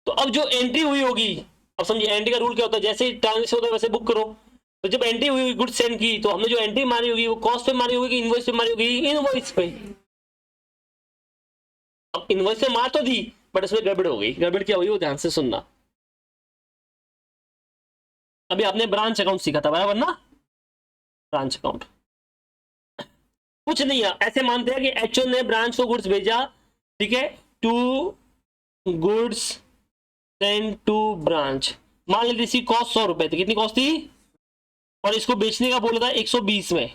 तो अब जो एंट्री हुई होगी, अब समझिए एंट्री का रूल क्या होता है, जैसे ट्रांजेक्शन होता है वैसे बुक करो, तो जब एंट्री हुई गुड सेंड की तो हमने जो एंट्री मारी होगी वो कॉस्ट पे मारी होगी कि इनवॉइस पे मारी होगी? इनवॉइस पे। अब इनवॉइस पे मार तो दी, बट उसमें गड़बड़ हो गई, गड़बड़ क्या हुई वो ध्यान से सुनना। अभी आपने ब्रांच अकाउंट सीखा था बराबर ना, ब्रांच अकाउंट कुछ नहीं है, ऐसे मानते हैं कि एचओ ने ब्रांच को गुड्स भेजा, ठीक है, to goods send to branch, मान लेते इसकी कॉस्ट 100 रुपए थी, कितनी कॉस्ट थी, और इसको बेचने का बोला था 120 में,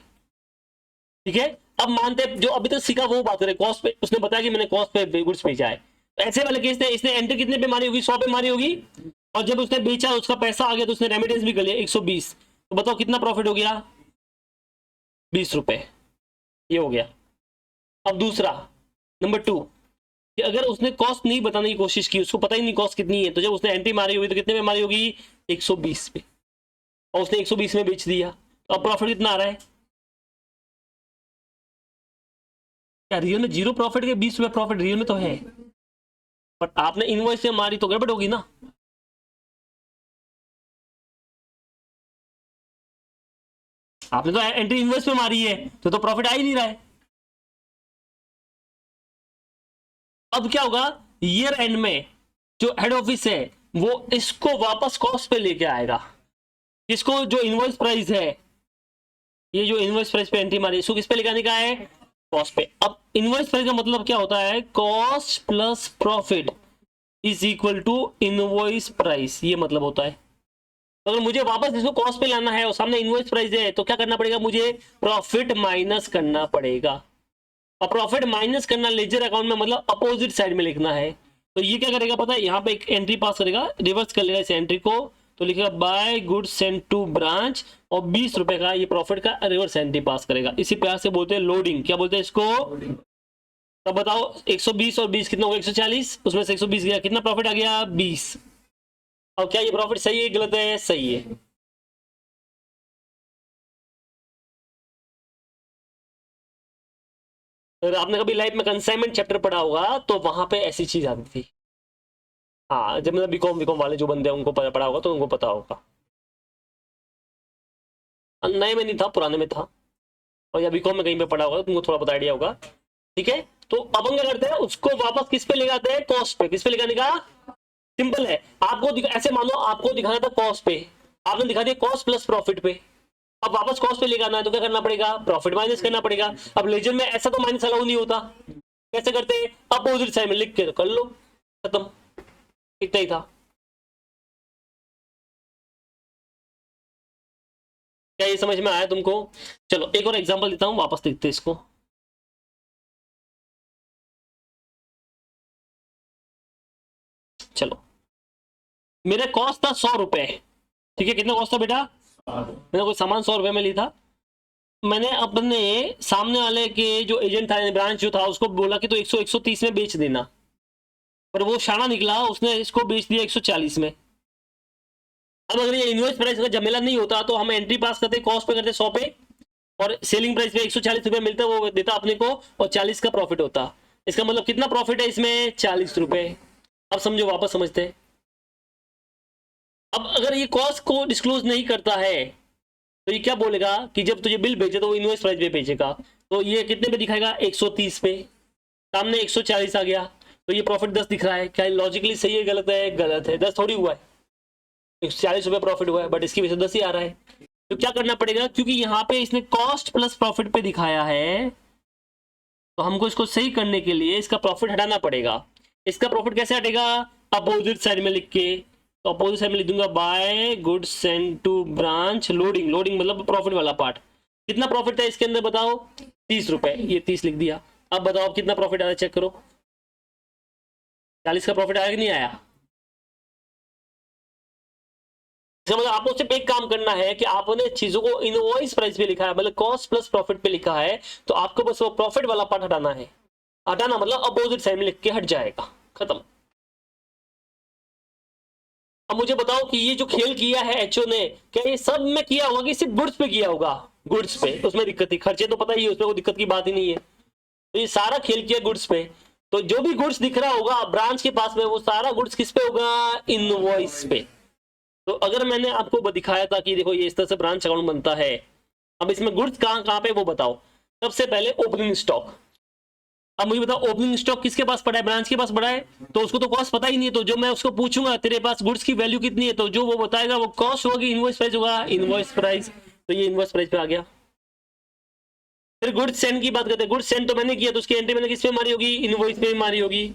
ठीक है। अब मानते हैं जो अभी तक सीखा वो बात करें, कॉस्ट पे उसने बताया कि मैंने कॉस्ट पे गुड्स भेजा है, तो ऐसे वाले केस में इसने एंट्री कितने पे मारी होगी? 100 पे मारी होगी, और जब उसने बेचा उसका पैसा आ गया तो उसने रेमिटेंस भी कर लिया 120, तो बताओ कितना प्रॉफिट हो गया? 20 रुपए, ये हो गया। अब दूसरा, नंबर 2, कि अगर उसने कॉस्ट नहीं बताने की कोशिश की, उसको पता ही नहीं कॉस्ट कितनी है, तो जब उसने एंट्री मारी हुई तो कितने में मारी होगी? 120 पे, और उसने 120 में बेच दिया, तो अब प्रॉफिट कितना आ रहा है? क्या रियल में 0 प्रॉफिट के 20 रुपए प्रॉफिट रियल में तो है, बट आपने इनवॉइस से मारी तो गड़बड़ होगी ना। आपने तो एंट्री इनवॉइस पे मारी है तो प्रॉफिट आ ही नहीं रहा है। अब क्या होगा, ईयर एंड में जो हेड ऑफिस है वो इसको वापस कॉस्ट पे लेके आएगा, इसको जो इनवॉइस प्राइस है, ये जो इनवॉइस प्राइस पे एंट्री मारी इसको किस पे लेके आने का है? कॉस्ट पे। अब इनवॉइस प्राइस का मतलब क्या होता है? Cost plus profit is equal to invoice price, ये मतलब होता है। तो अगर मुझे वापस इसको कॉस्ट पे लाना है और सामने इनवॉइस प्राइस है तो क्या करना पड़ेगा? मुझे प्रॉफिट माइनस करना पड़ेगा, और प्रॉफिट माइनस करना लेजर अकाउंट में मतलब अपोजिट साइड में लिखना है। तो ये क्या करेगा पता है, यहाँ पे एक एंट्री पास करेगा, रिवर्स कर लेगा इस एंट्री को, तो लिखेगा by goods send to branch, और 20 रुपए का ये प्रॉफिट का रिवर्स एंट्री पास करेगा। इसी प्यार से बोलते हैं लोडिंग। क्या बोलते हैं इसको? तब बताओ 120 और 20 कितना होगा? 140, उसमें से 120 गया, कितना प्रॉफिट आ गया? 20। और क्या ये प्रॉफिट सही है गलत है? सही है। अगर आपने कभी लाइफ में कंसाइनमेंट चैप्टर पढ़ा होगा तो वहां पे ऐसी चीज आती थी। हाँ, जब मतलब बीकॉम वाले जो बंदे हैं उनको पढ़ा होगा तो उनको पता होगा। नए में नहीं था, पुराने में था, और या बीकॉम में कहीं पे पढ़ा होगा तो तुमको थोड़ा बहुत आइडिया होगा। ठीक है, तो अब हम क्या करते हैं, उसको वापस किस पे ले जाते हैं, कॉस्ट पे। किस पे लेकर का सिंपल है, आपको ऐसे मानो आपको दिखाना था कॉस्ट पे, आपने दिखा दिया कॉस्ट प्लस प्रॉफिट पे। अब वापस कॉस्ट पे लेकर आना है तो क्या करना पड़ेगा, प्रॉफिट माइनस करना पड़ेगा। अब लेजर में ऐसा तो माइनस अलाउ नहीं होता, कैसे करते हैं, अपोजिट साइड में लिख के कर लो, खत्म, इतना ही था। क्या ये समझ में आया तुमको? चलो एक और एग्जांपल देता हूं, वापस देखते हैं इसको। चलो, मेरा कॉस्ट था 100 रुपए। ठीक है, कितना कॉस्ट था बेटा, मैंने कोई सामान 100 रुपए में ली था। मैंने अपने सामने वाले के जो एजेंट था, ब्रांच जो था, उसको बोला कि तो 100 130 में बेच देना, पर वो शाना निकला, उसने इसको बेच दिया 140 में। अब अगर ये इनवॉइस प्राइस का जमेला नहीं होता तो हम एंट्री पास करते, कॉस्ट पे करते 100 पे, और सेलिंग प्राइस पे 140 रुपए मिलता, वो देता अपने को, और 40 का प्रॉफिट होता। इसका मतलब कितना प्रॉफिट है इसमें, 40 रुपए। अब समझो, वापस समझते हैं। अब अगर ये कॉस्ट को डिस्क्लोज नहीं करता है तो ये क्या बोलेगा कि जब तुझे बिल भेजे तो वो इनवॉइस प्राइस पे भेजेगा, तो ये कितने पे दिखाएगा, 130 पे। सामने 140 आ गया तो ये प्रॉफिट 10 दिख रहा है। क्या लॉजिकली सही है, गलत है? गलत है, 10 थोड़ी हुआ है, 140 रुपए प्रॉफिट हुआ है, बट इसकी वजह से 10 ही आ रहा है। तो क्या करना पड़ेगा, क्योंकि यहाँ पे इसने कॉस्ट प्लस प्रॉफिट पे दिखाया है, तो हमको इसको सही करने के लिए इसका प्रॉफिट हटाना पड़ेगा। इसका प्रॉफिट कैसे हटेगा, अपोजिट साइड में लिख के, तो अपोजिट साइड में लिख दूंगा by goods send to branch loading. Loading मतलब प्रॉफिट वाला पार्ट। कितना प्रॉफिट है इसके अंदर बताओ, 30 रुपए, ये 30 लिख दिया। अब बताओ कितना प्रॉफिट आया, चेक करो, 40 का प्रॉफिट आया कि नहीं आया। मतलब आपको सिर्फ एक काम करना है कि आपने चीजों को इनवॉइस प्राइस पे लिखा है, मतलब कॉस्ट प्लस प्रॉफिट पे लिखा है, तो आपको बस वो प्रॉफिट वाला पार्ट हटाना है। हटाना मतलब अपोजिट साइड में लिख के हट जाएगा, खत्म। अब मुझे बताओ कि ये जो खेल किया है एचओ ने, क्या ये सब में किया होगा कि सिर्फ गुड्स पे किया होगा? गुड्स पे उसमें दिक्कत थी, खर्चे तो पता ही है, उसमें कोई दिक्कत की बात ही नहीं है। तो ये सारा खेल किया गुड्स पे, तो जो भी गुड्स दिख रहा होगा ब्रांच के पास में, वो सारा गुड्स किस पे होगा, इनवॉइस पे। तो अगर मैंने आपको दिखाया था कि देखो ये इस तरह से ब्रांच अकाउंट बनता है, अब इसमें गुड्स कहाँ कहाँ पे वो बताओ। सबसे पहले ओपनिंग स्टॉक। अब मुझे बताओ ओपनिंग स्टॉक किसके पास पड़ा है, ब्रांच के पास पड़ा है, तो उसको तो कॉस्ट पता ही नहीं है। तो जो मैं उसको पूछूंगा तेरे पास गुड्स की वैल्यू कितनी है, तो जो वो बताएगा वो कॉस्ट होगी, इनवॉइस प्राइस होगा, इनवॉइस प्राइस। तो ये इनवॉइस प्राइस पे आ गया। फिर गुड्स सेंड की बात करते हैं, गुड्स सेंड तो मैंने किया, तो उसकी एंट्री मैंने किस पे मारी होगी, इनवॉइस पे मारी होगी।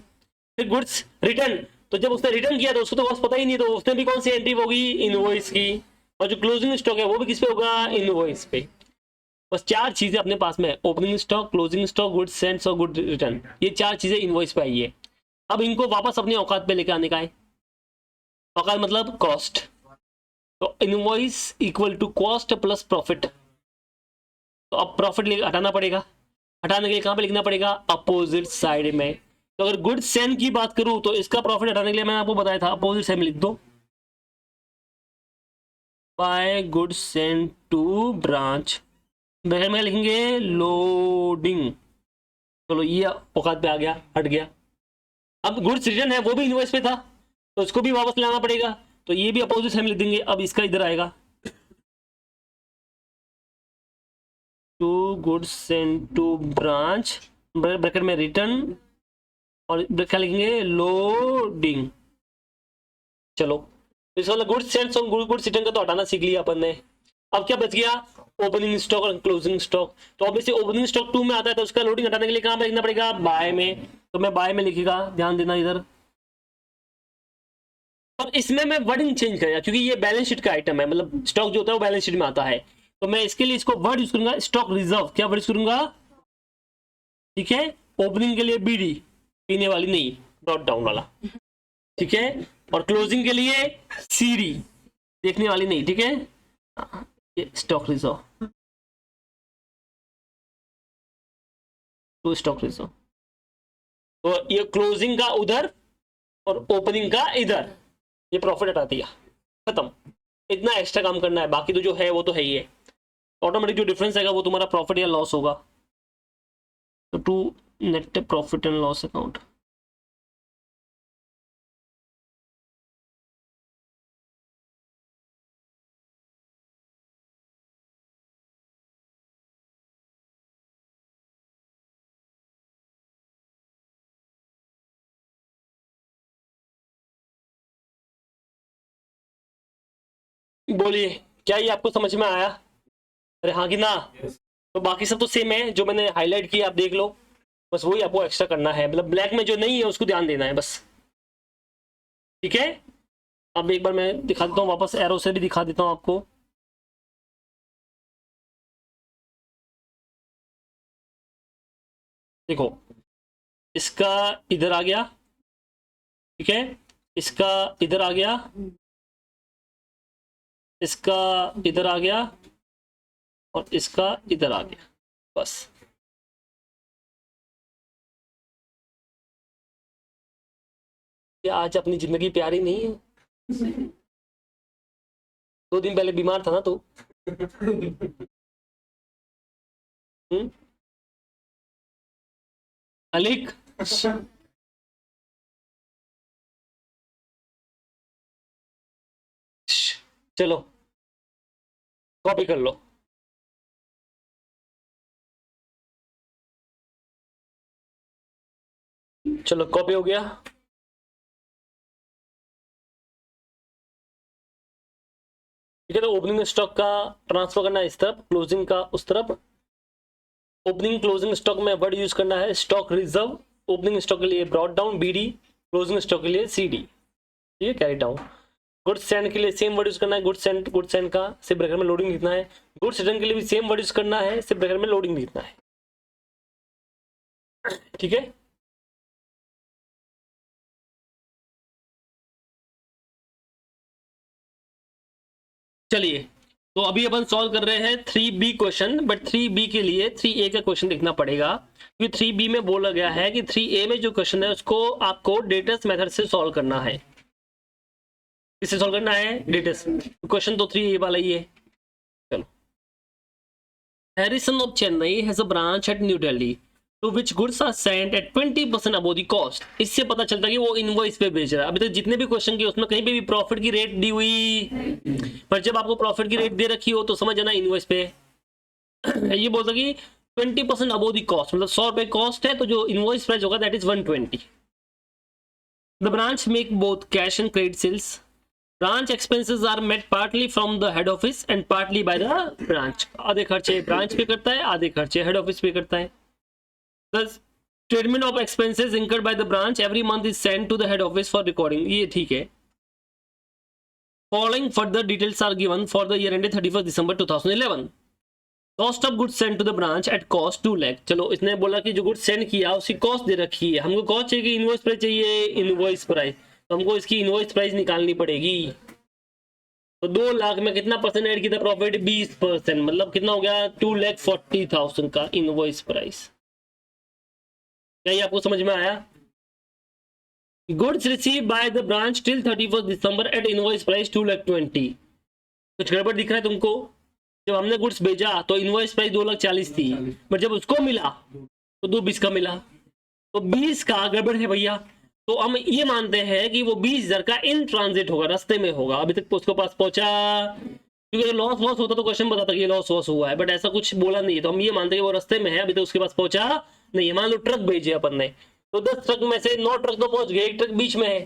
फिर गुड्स रिटर्न, तो जब उसने रिटर्न किया तो उसको तो कॉस्ट पता ही नहीं, तो उसने भी कौन सी एंट्री होगी, इनवॉइस की। और जो क्लोजिंग स्टॉक है वो भी किस पे होगा, इनवॉइस पे। बस 4 चीजें अपने पास में, opening stock, closing stock, goods sends और गुड रिटर्न, ये 4 चीजें इनवॉइस पे आई है। अब इनको वापस अपनी औकात पे लेकर आने का है। औकात मतलब कॉस्ट, तो invoice equal to cost plus profit. तो अब प्रॉफिट हटाना पड़ेगा, हटाने के लिए कहां पे लिखना पड़ेगा, अपोजिट साइड में। तो अगर गुड्स सेंड की बात करूं तो इसका प्रॉफिट हटाने के लिए मैंने आपको बताया था, अपोजिट साइड में लिख दो, by goods send to branch, bracket में लिखेंगे लोडिंग। चलो ये औकात पे आ गया, हट गया। अब गुड्स रिटर्न है वो भी इनवॉइस पे था, तो इसको भी वापस लाना पड़ेगा, तो ये भी अपोजिट साइड में लिख देंगे। अब इसका इधर आएगा, to goods send to branch, bracket में रिटर्न, और क्या लिखेंगे, लोडिंग। चलो, इस वाला गुड्स सेंड और गुड्स रिटर्न का तो हटाना सीख लिया अपन ने। अब क्या बच गया, ओपनिंग स्टॉक और क्लोजिंग स्टॉक। तो ऑब्वियसली ओपनिंग स्टॉक 2 में आता है, तो उसका लोडिंग हटाने के लिए कहां पे लिखना पड़ेगा, बाय में। तो मैं बाय में लिखेगा, ध्यान देना इधर। और इसमें मैं वर्डिंग चेंज करेगा, क्योंकि ये बैलेंस शीट का आइटम है, मतलब स्टॉक जो होता है वो बैलेंस शीट में आता है, तो मैं इसके लिए इसको वर्ड यूज करूंगा, स्टॉक रिजर्व। क्या वर्ड यूज करूंगा, ठीक है, ओपनिंग के लिए बीडी, पीने वाली नहीं, डॉट डाउन वाला, ठीक है, और क्लोजिंग के लिए सीडी, देखने वाली नहीं, ठीक है, ये स्टॉक रिजर्व, तो स्टॉक रिजर्व। तो ये क्लोजिंग का उधर और ओपनिंग का इधर, ये प्रॉफिट हटा दिया, खत्म। इतना एक्स्ट्रा काम करना है, बाकी तो जो है वो तो है ही है। ऑटोमेटिक जो डिफरेंस आएगा वो तुम्हारा प्रॉफिट या लॉस होगा। तो to net profit and loss account, बोलिए क्या ये आपको समझ में आया? अरे हाँ कि ना? तो बाकी सब तो सेम है, जो मैंने हाईलाइट किया आप देख लो, बस वही आपको एक्स्ट्रा करना है, मतलब ब्लैक में जो नहीं है उसको ध्यान देना है बस, ठीक है। अब एक बार मैं दिखा देता हूँ वापस, एरो से भी दिखा देता हूँ आपको। देखो इसका इधर आ गया, ठीक है, इसका इधर आ गया, इसका इधर आ गया, और इसका इधर आ गया, बस। क्या आज अपनी जिंदगी प्यारी नहीं है? 2 दिन पहले बीमार था ना तू? अलिक चलो कॉपी कर लो। चलो कॉपी हो गया। ठीक है, तो ओपनिंग स्टॉक का ट्रांसफर करना है इस तरफ, क्लोजिंग का उस तरफ। ओपनिंग क्लोजिंग स्टॉक में वर्ड यूज करना है स्टॉक रिजर्व, ओपनिंग स्टॉक के लिए brought down BD, closing stock के लिए सीडी, ठीक है, कैरी डाउन। गुड्स सेंड के लिए सेम वर्ड यूज करना है, गुड्स सेंड का सिर्फ ब्रैकेट में लोडिंग लिखना है। गुड्स रिटर्न के लिए भी सेम वर्ड यूज करना है, सिर्फ ब्रैकेट में लोडिंग लिखना है, ठीक है। चलिए, तो अभी अपन सॉल्व कर रहे हैं 3B क्वेश्चन, बट 3B के लिए 3A का क्वेश्चन देखना पड़ेगा, क्योंकि 3B में बोला गया है कि 3A में जो क्वेश्चन है उसको आपको डेटस मेथड से सॉल्व करना है। किससे सॉल्व करना है? डेटस। क्वेश्चन तो 3A वाला ही है। चलो, Harrison of Chennai has a branch at new Delhi to which goods are sent at 20% above the cost. इससे पता चलता है कि वो इनवॉइस पे बेच रहा है। अभी तक जितने भी क्वेश्चन किए उसमें कहीं पे भी प्रॉफिट की रेट दी हुई, पर जब आपको प्रॉफिट की रेट दे रखी हो तो समझ जाना इनवॉइस पे। ये बोलता कि 20% अबव द कॉस्ट, मतलब 100 रुपए कॉस्ट है तो जो इनवॉइस प्राइस होगा that is 120। The branch make both cash and credit sales. Branch expenses are met partly from the head office and partly by the branch. आधे खर्चे ब्रांच पे करता है, आधे खर्चे हेड ऑफिस पे करता है। The statement of expenses incurred by the branch every month is sent to the head office for recording। ये ठीक है। Following further details are given for the year ended 31st December 2011। Cost of goods sent to the branch at cost 2 lakh. चलो, इसने बोला कि जो goods send किया उसकी कॉस्ट दे रखी है, हमको कॉस्ट चाहिए कि इनवॉइस प्राइस चाहिए? इनवॉइस प्राइस, तो हमको इसकी इनवॉइस प्राइस निकालनी पड़ेगी। तो 2 लाख में कितना परसेंट ऐड किया था प्रॉफिट? 20%, मतलब कितना हो गया? 2,40,000 का इनवॉइस प्राइस। क्या ये आपको समझ में आया? Goods receive by the branch till 31st December at invoice price 2,20,000। कुछ गड़बड़ दिख रहा है तुमको? जब हमने गुड्स भेजा तो इनवॉइस प्राइस 2,40,000 थी, बट जब उसको मिला तो 2,20 का मिला, तो 20 का गड़बड़ है भैया। तो हम ये मानते हैं कि वो 20,000 का इन ट्रांजिट होगा, रास्ते में होगा, अभी तक उसके पास पहुंचा। क्योंकि लॉस वॉस होता तो क्वेश्चन बताता कि लॉस वॉस हुआ है, बट ऐसा कुछ बोला नहीं है, तो हम ये मानते हैं कि वो रास्ते में है, अभी तक उसके पास पहुंचा नहीं है। मान लो ट्रक भेजे अपन ने, तो 10 ट्रक में से 9 ट्रक तो पहुंच गए, 1 ट्रक बीच में है।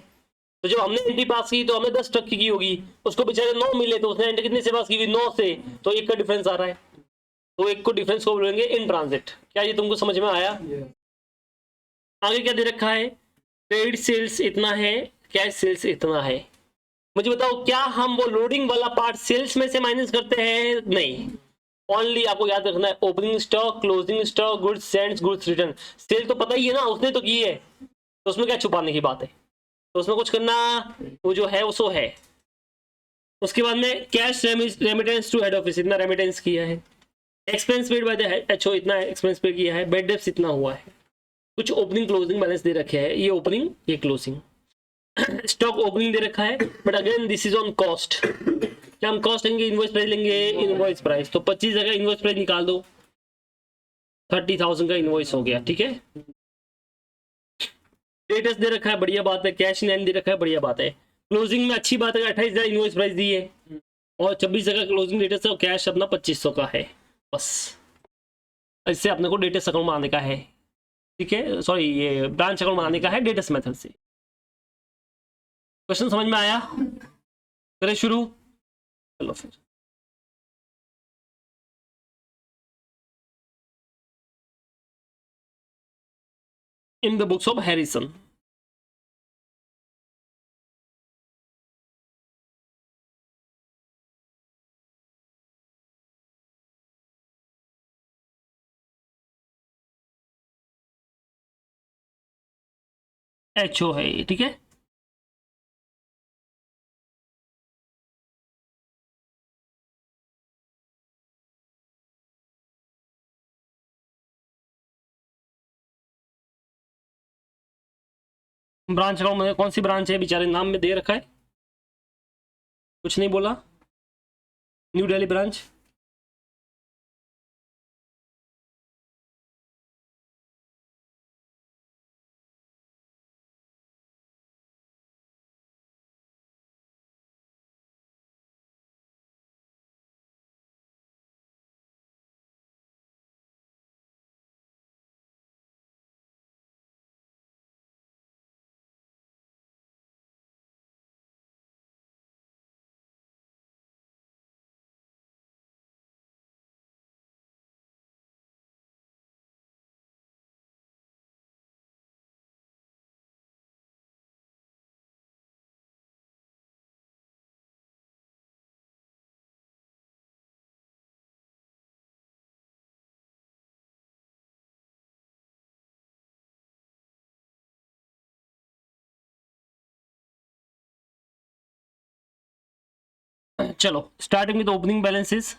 तो जब हमने एंट्री पास की तो हमें 10 ट्रक की होगी, उसको बेचारे 9 मिले, तो उसने एंट्री कितने से पास की? 9 से, तो 1 का डिफरेंस आ रहा है, तो 1 को डिफरेंस को बोलेंगे इन ट्रांजिट। क्या ये तुमको समझ में आया? आगे क्या दे रखा है? क्रेडिट सेल्स इतना है, कैश सेल्स इतना है। मुझे बताओ, क्या हम वो लोडिंग वाला पार्ट सेल्स में से माइनस करते हैं? नहीं, ओनली आपको याद रखना है opening stock, closing stock, goods sends, goods return. Sale तो पता ही है ना, उसने तो की है, तो उसमें क्या छुपाने की बात है? तो उसमें कुछ करना, वो जो है वो सो है। उसके बाद में cash remittance to head office, इतना रेमिटेंस किया है। Expense paid by the HO, इतना एक्सपेंस पे किया है। बेड डेप्स इतना हुआ है। कुछ ओपनिंग क्लोजिंग बैलेंस दे रखे हैं, ये ओपनिंग ये क्लोजिंग। स्टॉक ओपनिंग दे रखा है, but again this is on cost. क्या हम कॉस्ट लेंगे? इनवॉइस प्राइस लेंगे, इनवॉइस प्राइस। तो 25 जगह इनवॉइस प्राइस निकाल दो, 30,000 का इनवॉइस हो गया, ठीक है। डेटस दे रखा है, बढ़िया बात है। कैश इन हैंड दे रखा है, बढ़िया बात है। क्लोजिंग में अच्छी बात है, 28,000 इनवॉइस प्राइस दी है और 26 का क्लोजिंग डेटस है और कैश अपना 2500 का है। बस इससे अपने को डेटस अकाउंट बनाने का है, ठीक है। सॉरी, ये ब्रांच अकाउंट बनाने का है डेटस मेथड से। क्वेश्चन समझ में आया? करें शुरू? चलो फिर। इन the books of Harrison. HO है ये, ठीक है। ब्रांच अकाउंट में कौन सी ब्रांच है? बेचारे नाम में दे रखा है, कुछ नहीं बोला। New Delhi branch. चलो स्टार्टिंग विद ओपनिंग बैलेंसेस।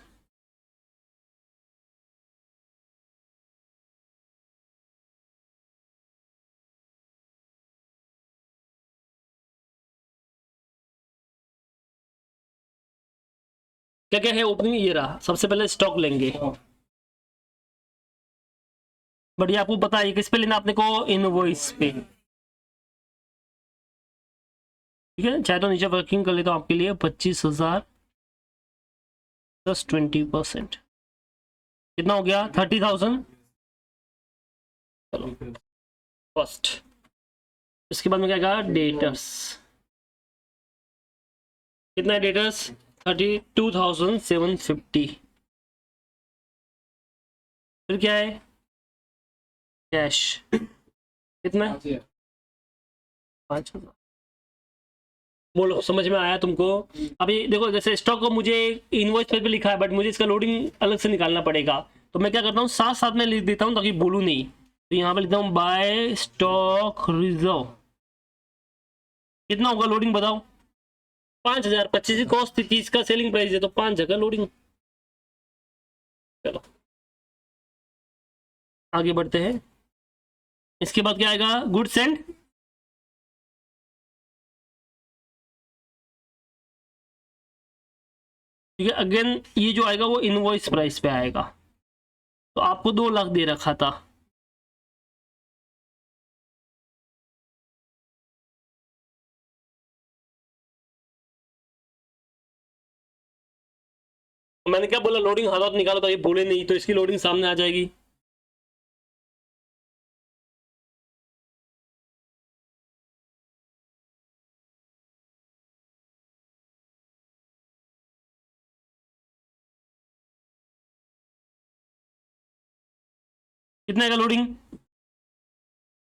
क्या क्या है ओपनिंग? ये रहा। सबसे पहले स्टॉक लेंगे, बढ़िया। आपको पता है किस पे लेना अपने को? इनवॉइस पे, ठीक है। चाहे तो नीचे वर्किंग कर लेता हूँ आपके लिए। 25,000 प्लस 20%, कितना हो गया? 30,000। चलो फर्स्ट। इसके बाद में क्या कहा? डेटर्स। कितना है डेटर्स? 32,750। फिर क्या है? कैश कितना है? 5,000। बोलो समझ में आया तुमको? अभी देखो, जैसे स्टॉक को मुझे इनवॉइस पे लिखा है, बट मुझे इसका लोडिंग अलग से निकालना पड़ेगा। तो मैं क्या करता हूँ, साथ साथ में लिख देता हूँ ताकि बोलूँ नहीं। तो यहाँ पे लिखता हूँ बाय स्टॉक रिजर्व। कितना होगा लोडिंग बताओ? 5,000। 25 की कॉस्ट थी, 30 का सेलिंग प्राइस है, तो 5 जगह लोडिंग। चलो आगे बढ़ते हैं। इसके बाद क्या आएगा? गुड्स एंड, ठीक है। अगेन ये जो आएगा वो इनवॉइस प्राइस पे आएगा। तो आपको 2 लाख दे रखा था, मैंने क्या बोला? लोडिंग हाथ निकालो, तो ये बोले नहीं, तो इसकी लोडिंग सामने आ जाएगी। कितना का लोडिंग?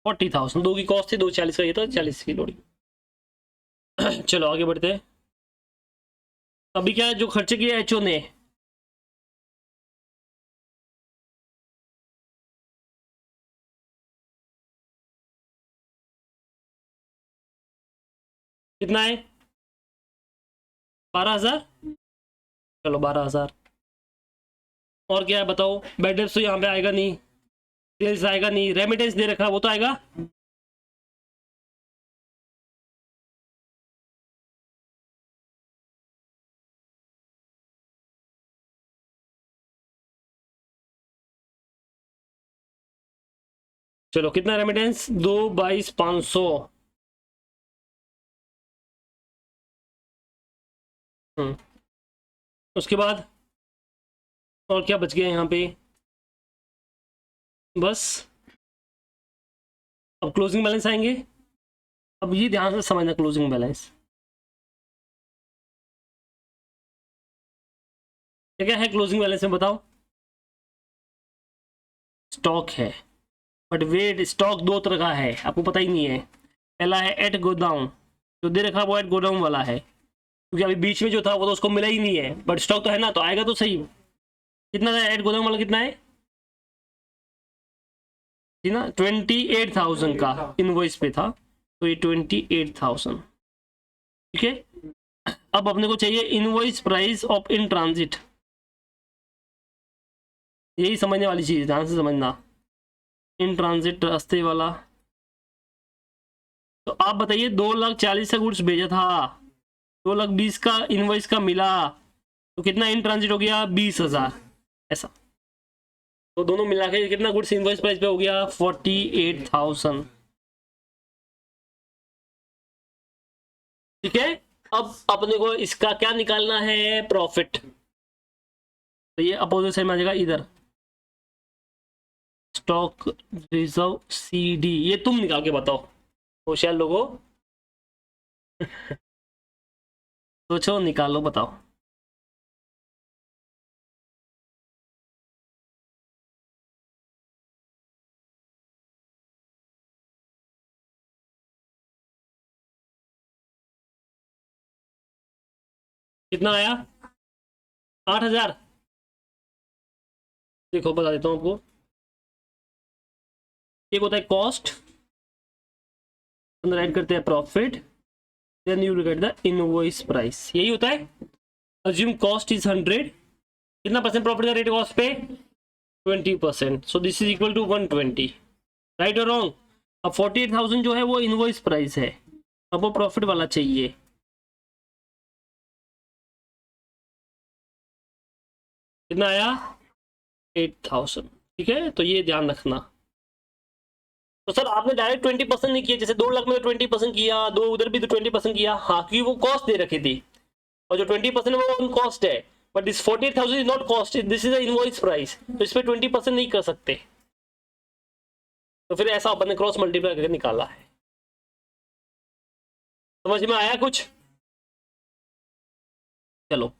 40,000। 2 की कॉस्ट थी, 240 का ये था, 40 की लोडिंग। चलो आगे बढ़ते हैं। अभी क्या है, जो खर्चे किए एचओ ने, कितना है? 12,000। चलो 12,000। और क्या है बताओ? बैड डेब्ट्स तो यहाँ पे आएगा नहीं, सेल्स आएगा नहीं, रेमिटेंस दे रखा है वो तो आएगा। चलो कितना रेमिटेंस, 2/22,500। उसके बाद और क्या बच गया यहाँ पे, बस। अब क्लोजिंग बैलेंस आएंगे। अब ये ध्यान से समझना, क्लोजिंग बैलेंस क्या क्या है। क्लोजिंग बैलेंस में बताओ, स्टॉक है, बट वेट स्टॉक दो तरह का है, आपको पता ही नहीं है। पहला है एट गोडाउन, जो दे रखा वो एट गोडाउन वाला है, क्योंकि अभी बीच में जो था वो तो उसको मिला ही नहीं है, बट स्टॉक तो है ना, तो आएगा तो सही। कितना था एट गोडाउन वाला, कितना है जी ना, 28,000 का इनवॉइस पे था, तो ये 28,000। ठीक है, अब अपने को चाहिए invoice price of in transit. यही समझने वाली चीज, ध्यान से समझना, इन ट्रांजिट रास्ते वाला। तो आप बताइए, 2,40,000 का गुड्स भेजा था, 2,20,000 का इनवॉइस का मिला, तो कितना इन ट्रांजिट हो गया, 20,000 ऐसा। तो दोनों मिला के कितना गुड्स इनवॉइस प्राइस पे हो गया, 48,000। ठीक है, अब अपने को इसका क्या निकालना है, प्रॉफिट। तो ये अपोजिट साइड में आ जाएगा इधर, स्टॉक रिजर्व CD, ये तुम निकाल के बताओ होशियार लोगों। सोचो, निकालो, बताओ। कितना आया, 8,000। देखो बता देता हूँ आपको, एक होता है कॉस्ट, अंदर ऐड करते हैं profit, then you get the invoice price, यही होता है। अज्यूम कॉस्ट इज 100, कितना परसेंट प्रॉफिट का रेट कॉस्ट पे, 20%, so this is equal to 120, right और रॉन्ग। अब 48,000 जो है वो इनवॉइस प्राइस है, अब वो प्रॉफिट वाला चाहिए। कितना आया, 8,000। ठीक है, तो ये ध्यान रखना। तो सर आपने डायरेक्ट 20% नहीं किया, जैसे 2 लाख में तो 20% किया, दो उधर भी तो 20% किया, हाँ, क्योंकि वो कॉस्ट दे रखी थी, और जो 20% है वो ऑन कॉस्ट है, but this 48,000 is not cost, this is invoice price, तो इस पर 20% नहीं कर सकते। तो फिर ऐसा अपन ने क्रॉस मल्टीप्लाई करके निकाला है। समझ में आया कुछ, चलो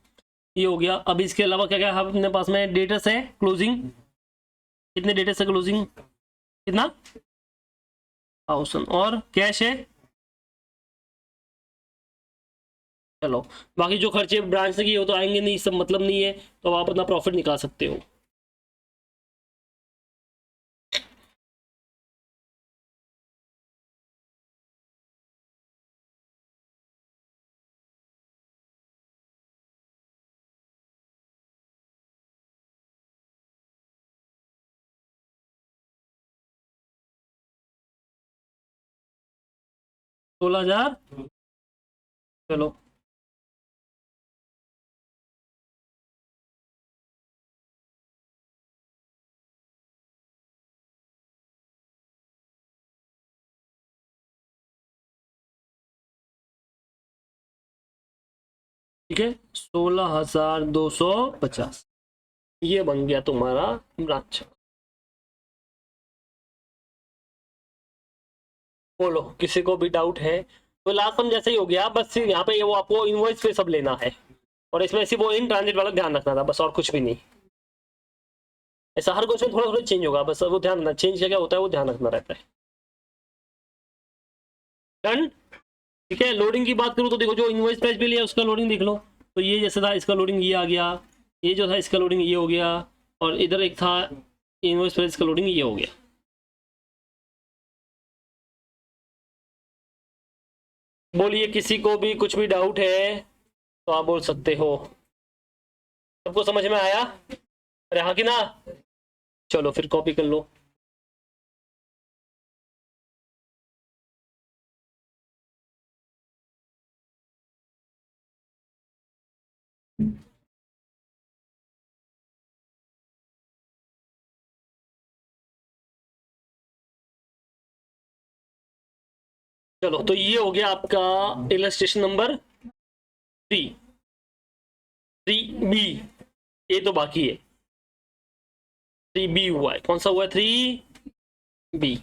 ये हो गया। अब इसके अलावा क्या क्या है अपने पास में, डेटस है क्लोजिंग, कितने डेटस है क्लोजिंग, कितना 1,000, और कैश है। चलो, बाकी जो खर्चे ब्रांच से किए हो तो आएंगे नहीं, सब मतलब नहीं है, तो आप अपना प्रॉफिट निकाल सकते हो। सोलह हजार, चलो ठीक है, 16,250, ये बन गया तुम्हारा ब्रांच। बोलो, किसी को भी डाउट है तो, लास्ट सम जैसे ही हो गया, बस यहाँ पे वो आपको इनवॉइस पे सब लेना है, और इसमें सिर्फ वो इन ट्रांजिट वाला ध्यान रखना था, बस और कुछ भी नहीं। ऐसा हर क्वेश्चन थोड़ा थोड़ा चेंज होगा, बस वो ध्यान रखना, चेंज क्या क्या होता है वो ध्यान रखना रहता है। डन। ठीक है, लोडिंग की बात करूँ तो देखो, जो इनवॉइस प्राइस पे लिया उसका लोडिंग देख लो, तो ये जैसे था इसका लोडिंग ये आ गया, ये जो था इसका लोडिंग ये हो गया, और इधर एक था इनवॉइस प्राइस का लोडिंग ये हो गया। बोलिए, किसी को भी कुछ भी डाउट है तो आप बोल सकते हो। सबको समझ में आया, अरे हाँ कि ना। चलो फिर कॉपी कर लो। चलो तो ये हो गया आपका इलस्ट्रेशन नंबर 3, 3B। ये तो बाकी है, 3B हुआ है। कौन सा हुआ है? 3B।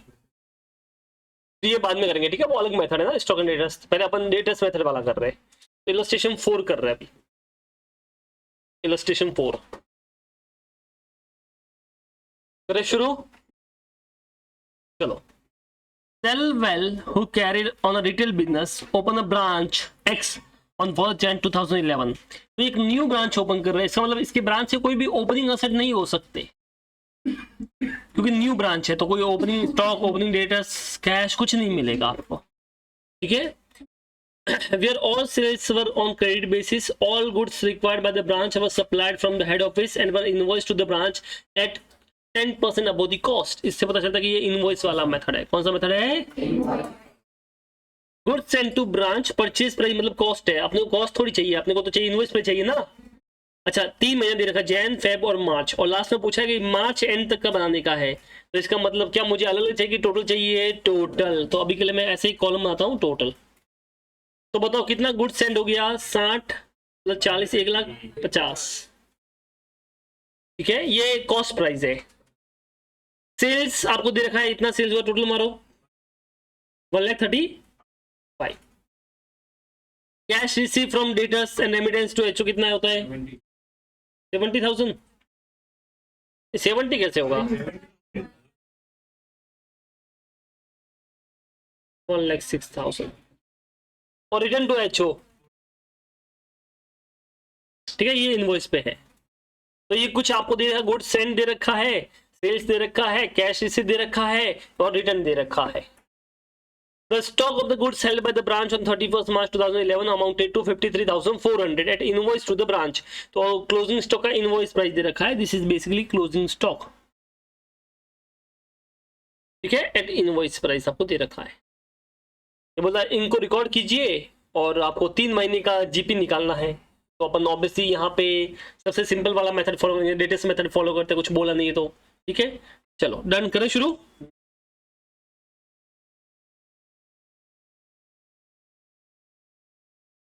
तो ये बाद में करेंगे, ठीक है, वो अलग मेथड है ना स्टॉक एंड डेटा। पहले अपन डेटा मेथड वाला कर रहे हैं। तो इलस्ट्रेशन 4 कर रहे हैं अभी, इलस्ट्रेशन 4 करें शुरू। चलो, Selwell, who carried on a retail business, opened a branch X on 1st Jan 2011। तो एक न्यू ब्रांच ओपन कर रहे हैं, इसका मतलब इसके ब्रांच से कोई भी ओपनिंग असेट नहीं हो सकते, क्योंकि न्यू ब्रांच है, तो कोई opening stock, opening data, cash कुछ नहीं मिलेगा आपको, ठीक है। Where all sales were on credit basis, all goods required by the branch were supplied from the head office and were invoiced to the branch at 10% above the cost। इससे पता चलता है कि ये इनवॉइस वाला मेथड है। कौन सा मेथड है? Goods send to branch, purchase price मतलब कॉस्ट है, अपने को कॉस्ट थोड़ी चाहिए, अपने को तो चाहिए इनवॉइस पे चाहिए ना। अच्छा, 3 महीने दे रखा, जैन, फेब और मार्च, और लास्ट में पूछा है कि मार्च एंड तक का बनाने का है। तो इसका मतलब क्या मुझे अलग अलग चाहिए कि टोटल चाहिए? टोटल। तो अभी के लिए मैं ऐसे ही कॉलम बनाता हूँ, टोटल। तो बताओ कितना गुड्स सेंड हो गया? 60 मतलब 40, 1,50,000, ठीक है। ये कॉस्ट प्राइस है। सेल्स आपको दे रखा है, इतना सेल्स हुआ, टोटल मारो 1,35,000। Cash receive from debtors and remittance to HO कितना होता है? 70,000। 70 कैसे होगा? 1,06,000। और रिटर्न टू एचओ, ठीक है, ये इनवॉइस पे है। तो ये कुछ आपको दे रखा है, गुड्स सेंड दे रखा है, सेल्स दे रखा है, कैश रिसीव दे रखा है, और रिटर्न दे रखा है। The stock of the goods held by the branch on 31st March 2011 amounted to 53,400 at invoice to the branch। तो क्लोजिंग स्टॉक का इनवॉइस प्राइस दे रखा है, this is basically closing stock, ठीक है, एट इनवॉइस प्राइस आपको दे रखा है। ये बोला इनको रिकॉर्ड कीजिए और आपको 3 महीने का जीपी निकालना है। तो अपन ऑब्वियसली यहाँ पे सबसे सिंपल वाला मेथड फॉलो करेंगे, डेटेस्ट मेथड फॉलो करते, कुछ बोला नहीं है तो, ठीक है। चलो डन करें शुरू।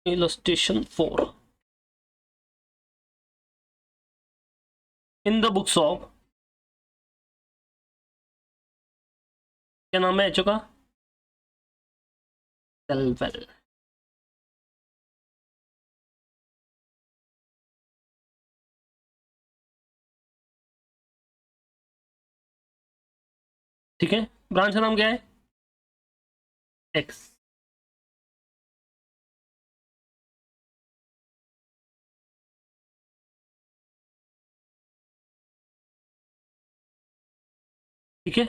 Illustration 4 in the books of, क्या नाम है एचओ का? सेलवेल। ठीक है, ब्रांच का नाम क्या है? एक्स। ठीक है,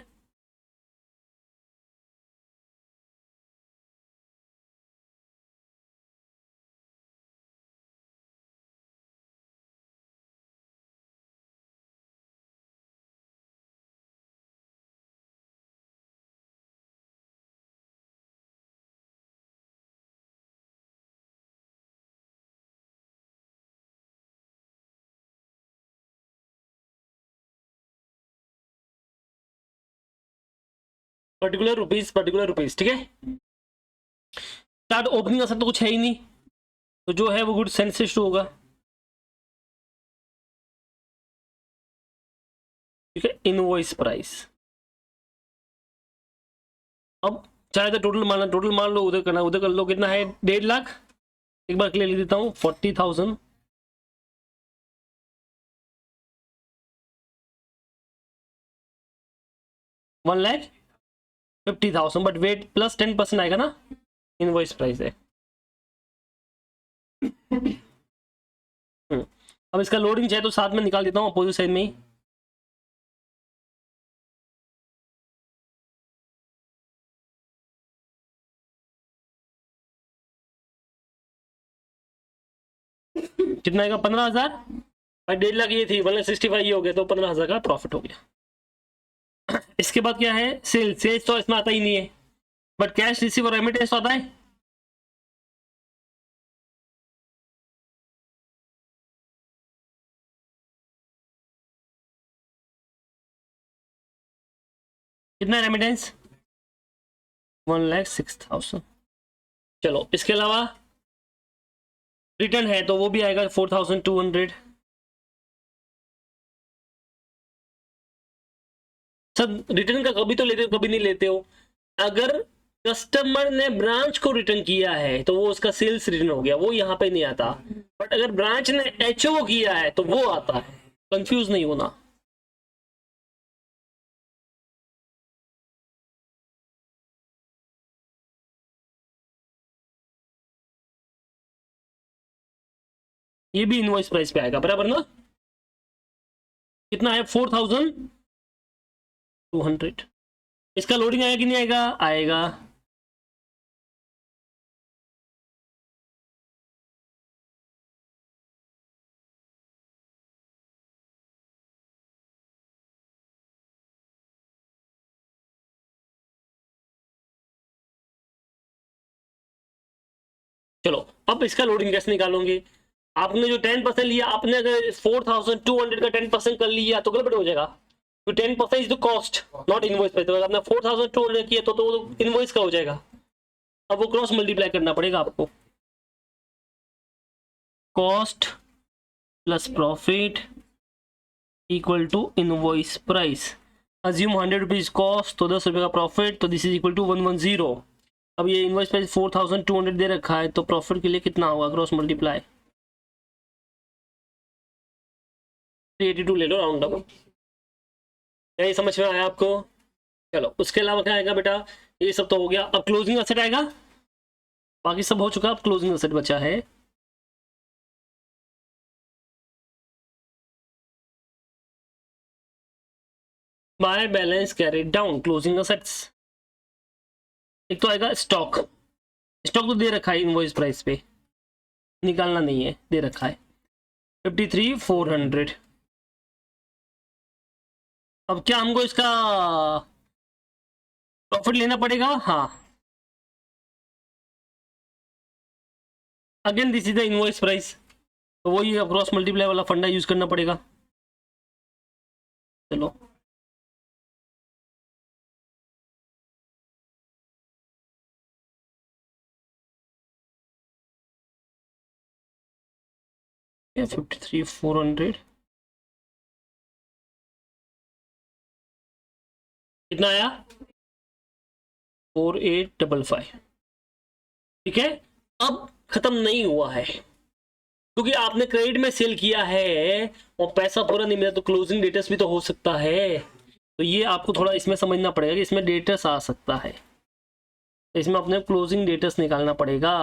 पर्टिकुलर रुपीज, ठीक है। स्टार्ट ओपनिंग का सब तो कुछ है ही नहीं, तो जो है वो गुड सेंस से शुरू होगा, ठीक है। इनवॉइस प्राइस, अब चाहे तो टोटल मानना, टोटल मान लो, उधर करना उधर कर लो, कितना है? 1,50,000। एक बार क्लियर लिख देता हूँ, 40,000 1,50,000, बट वेट प्लस 10% आएगा ना, इनवॉइस प्राइस है। अब इसका लोडिंग चाहे तो साथ में निकाल देता हूँ अपोजिट साइड में ही। कितना आएगा? 15,000 भाई, 1,50,000 ये थी, 1,65,000 ये हो गया, तो 15,000 का प्रॉफिट हो गया। इसके बाद क्या है? सेल्स। सेल्स तो इसमें आता ही नहीं है, बट कैश रिसीव और रेमिटेंस तो आता है। कितना रेमिटेंस? 1,06,000। चलो इसके अलावा रिटर्न है तो वो भी आएगा 4200। सर रिटर्न का कभी तो लेते हो कभी नहीं लेते हो। अगर कस्टमर ने ब्रांच को रिटर्न किया है तो वो उसका सेल्स रिटर्न हो गया, वो यहाँ पे नहीं आता। बट अगर ब्रांच ने एचओ किया है तो वो आता है, कंफ्यूज नहीं होना। ये भी इनवॉइस प्राइस पे आएगा बराबर ना। कितना है 4200। इसका लोडिंग आएगा कि नहीं आएगा, आएगा। चलो अब इसका लोडिंग कैसे निकालोगे। आपने जो 10% लिया, आपने अगर 4200 का 10% कर लिया तो गड़बड़ हो जाएगा। तो 10% is the cost not invoice पे। तो आपने 4200 किया तो इनवॉइस का हो जाएगा। अब वो क्रॉस मल्टीप्लाई करना पड़ेगा आपको। Cost plus profit equal to invoice price. Assume 100 rupees cost तो 10 रुपये का प्रॉफिट, तो दिस इज इक्वल टू 110। अब ये इनवॉइस प्राइस 4200 दे रखा है तो प्रॉफिट के लिए कितना होगा, क्रॉस मल्टीप्लाई 382 ले लो राउंड अप। यही समझ में आया आपको। चलो उसके अलावा क्या आएगा बेटा, ये सब तो हो गया। अब क्लोजिंग असेट आएगा, बाकी सब हो चुका, अब क्लोजिंग असेट बचा है। By balance carried down closing assets. एक तो आएगा स्टॉक। स्टॉक तो दे रखा है इनवॉइस प्राइस पे, निकालना नहीं है, दे रखा है 53,400। अब क्या हमको इसका प्रॉफिट लेना पड़ेगा, हाँ। Again this is the invoice price, तो वही क्रॉस मल्टीप्लाई वाला फंडा यूज करना पड़ेगा। चलो ये 53,400 कितना आया 4855। ठीक है, अब खत्म नहीं हुआ है क्योंकि आपने क्रेडिट में सेल किया है और पैसा पूरा नहीं मिला तो क्लोजिंग डेटस भी तो हो सकता है। तो ये आपको थोड़ा इसमें समझना पड़ेगा कि इसमें डेटस आ सकता है, तो इसमें अपने क्लोजिंग डेटस निकालना पड़ेगा।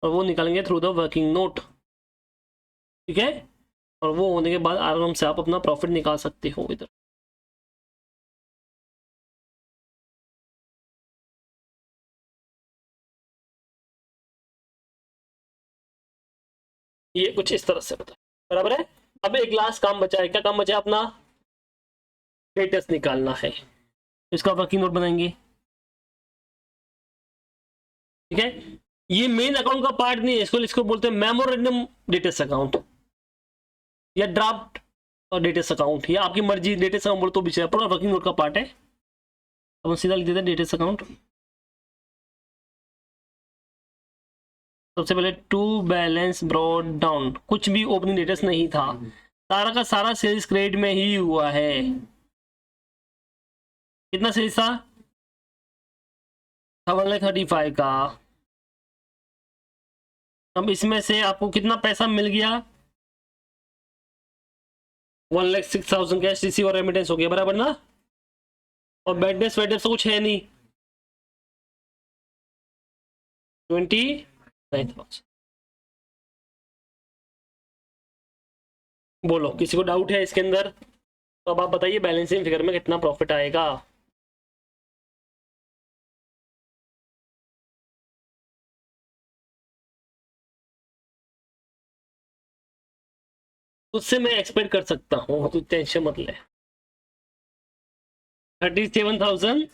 और वो निकालेंगे थ्रू द वर्किंग नोट। ठीक है, और वो होने के बाद आराम से आप अपना प्रॉफिट निकाल सकते हो इधर। ये कुछ इस तरह से बता, बराबर है। अब एक लास्ट काम बचा है, क्या काम बचा है अपना, डेटस निकालना है। इसका वर्किंग नोट बनाएंगे। ठीक है, ये मेन अकाउंट का पार्ट नहीं है, इसको इसको बोलते हैं मेमोरेंडम डेटस अकाउंट या ड्राफ्ट और डेटस अकाउंट, या आपकी मर्जी, डेटस अकाउंट बोलो तो भी चलेगा, पूरा वर्किंग नोट का पार्ट है। अब हम सीधा लिख देते हैं डेटस अकाउंट। सबसे पहले टू बैलेंस ब्रॉड डाउन, कुछ भी ओपनिंग डेटस नहीं था, सारा का सारा सेल्स क्रेडिट में ही हुआ है। कितना सेल्स था 1,35,000 का। अब इसमें से आपको कितना पैसा मिल गया 1,06,000 कैश रिसीव और रेमिटेंस हो गया, बराबर ना। और बैडनेस वेडनेस तो कुछ है नहीं, 29,000। बोलो किसी को डाउट है इसके अंदर, तो अब आप बताइए बैलेंसिंग फिगर में कितना प्रॉफिट आएगा। उससे मैं एक्सपेक्ट कर सकता हूँ, तो टेंशन मत ले। 37,000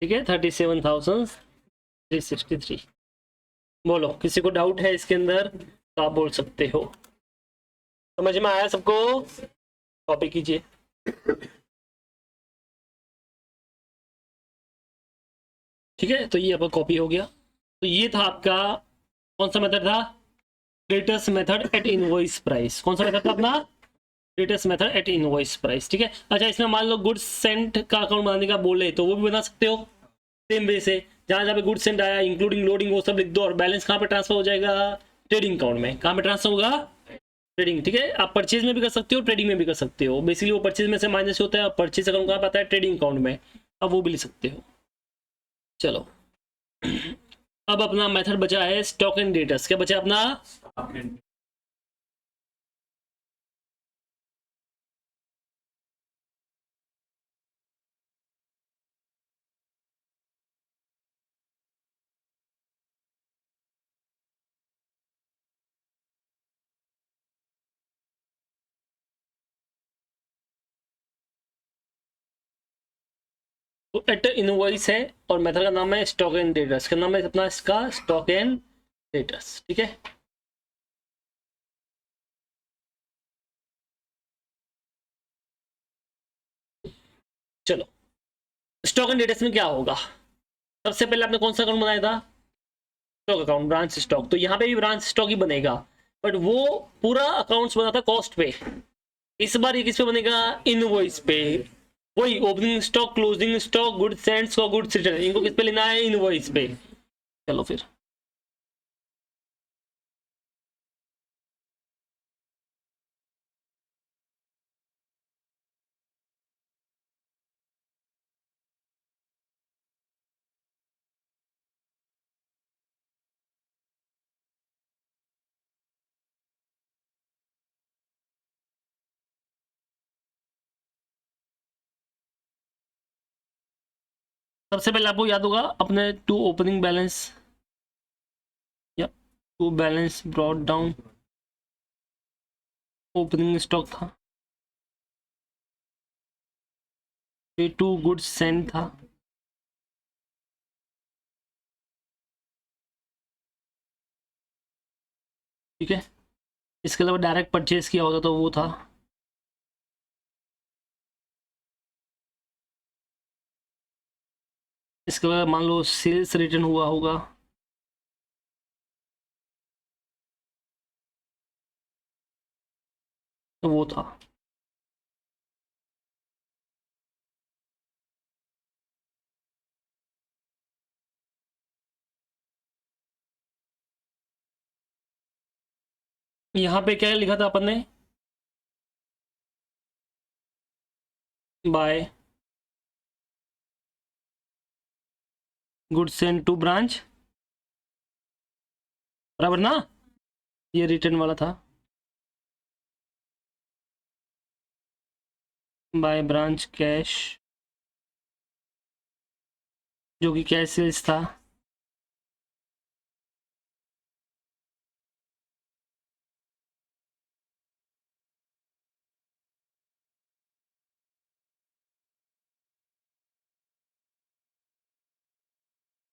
ठीक है 37,363। बोलो किसी को डाउट है इसके अंदर तो आप बोल सकते हो। समझ में आया सबको। कॉपी कीजिए। ठीक है, तो ये आपका कॉपी हो गया। तो ये था आपका कौन सा मेथड था, debtors method at invoice price. कौन सा मेथड था अपना, debtors method at invoice price. ठीक है, अच्छा इसमें मान लो गुड्स सेंट का अकाउंट बनाने का बोले तो वो भी बना सकते हो सेम वे से। जहाँ जहाँ पे गुड्स सेंट आया इंक्लूडिंग लोडिंग वो सब लिख दो, और बैलेंस कहाँ पे ट्रांसफर हो जाएगा, ट्रेडिंग अकाउंट में। कहाँ पे ट्रांसफर होगा, ट्रेडिंग। ठीक है, आप परचेज में भी कर सकते हो, ट्रेडिंग में भी कर सकते हो। बेसिकली वो परचेज में से माइनस होता है, और परचेज अकाउंट कहाँ पे आता है, ट्रेडिंग अकाउंट में, अब वो भी लिख सकते हो। चलो अब अपना मेथड बचा है स्टॉक एंड डेटर्स। क्या बचा अपना, तो एट इनवॉइस है और मेथड का नाम है स्टॉक एंड डेटर्स। का नाम है अपना इसका स्टॉक एंड डेटर्स। ठीक है, चलो स्टॉक एंड डेटर्स में क्या होगा, सबसे पहले आपने कौन सा अकाउंट बनाया था, स्टॉक अकाउंट, ब्रांच स्टॉक। तो यहाँ पे भी ब्रांच स्टॉक ही बनेगा, बट वो पूरा अकाउंट्स बना था कॉस्ट पे। इस बार ये किस पे बनेगा, इनवॉइस पे। वही opening stock, closing stock, goods sends और गुड्स रिटर्न, इनको किस पे लेना है, इनवॉइस पे। चलो फिर सबसे पहले आपको याद होगा अपने टू ओपनिंग बैलेंस या to balance brought down, opening stock था, फिर टू गुड्स सेंड था, ठीक है। इसके अलावा डायरेक्ट परचेज किया होता तो वो था, इसके बाद मान लो सेल्स रिटर्न हुआ होगा, तो वो था। यहाँ पे क्या लिखा था अपन ने, by goods send to branch, बराबर ना, ये रिटर्न वाला था, बाय ब्रांच कैश, जो कि कैश सेल्स था,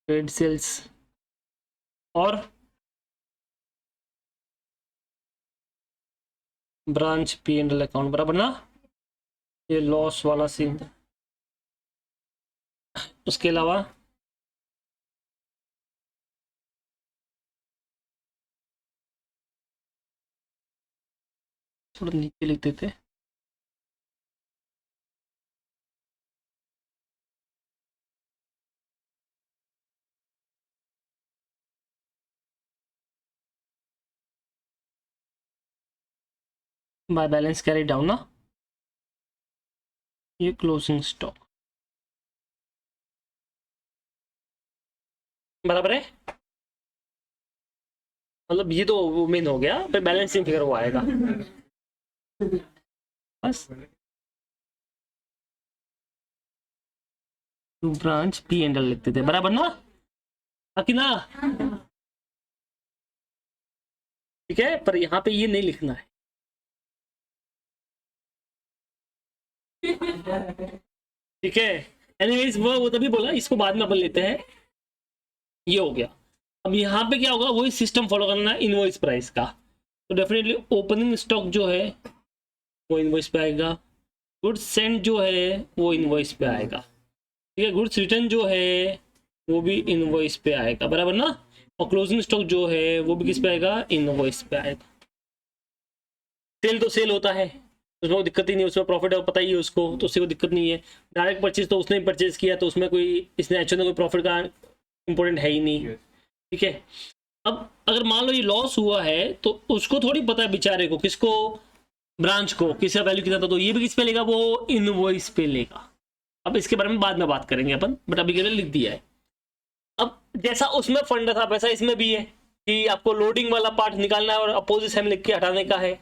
ट्रेड सेल्स, और branch P and L account, बराबर ना, ये लॉस वाला सीन था। उसके अलावा थोड़ा नीचे लिख देते, बाय बैलेंस कैरी डाउन ना, ये क्लोजिंग स्टॉक, बराबर है। मतलब ये तो मेन हो गया, फिर बैलेंसिंग फिगर वो आएगा बस। ब्रांच पी एंड एल लिखते थे, बराबर ना, बाकी ना, ठीक है। पर यहाँ पे ये नहीं लिखना है, ठीक है। एनीवेज वो तभी बोला, इसको बाद में अपन लेते हैं। ये हो गया। अब यहाँ पे क्या होगा, वही सिस्टम फॉलो करना है इनवॉइस प्राइस का। तो डेफिनेटली ओपनिंग स्टॉक जो है वो इनवॉइस पे आएगा, गुड्स सेंड जो है वो इनवॉइस पे आएगा, ठीक है। गुड्स रिटर्न जो है वो भी इनवॉइस पे आएगा, बराबर ना। और क्लोजिंग स्टॉक जो है वो भी किस पे आएगा, इनवॉइस पे आएगा। सेल तो सेल होता है, उसमें कोई दिक्कत ही नहीं, उसमें प्रॉफिट पता ही है उसको, तो उससे कोई दिक्कत नहीं है। डायरेक्ट परचेज तो उसने परचेज किया, तो उसमें कोई इसने एक्चुअली कोई प्रॉफिट का इंपॉर्टेंट है ही नहीं, ठीक है। अब अगर मान लो ये लॉस हुआ है तो उसको थोड़ी पता है बेचारे को, किसको, ब्रांच को, किसका वैल्यू कितना था, तो ये भी किस पे लेगा, वो इनवॉइस पे लेगा। अब इसके बारे में बाद में बात करेंगे अपन, बट अभी के लिए लिख दिया है। अब जैसा उसमें फंड था वैसा इसमें भी है कि आपको लोडिंग वाला पार्ट निकालना है और अपोजिट साइड लिख के हटाने का है।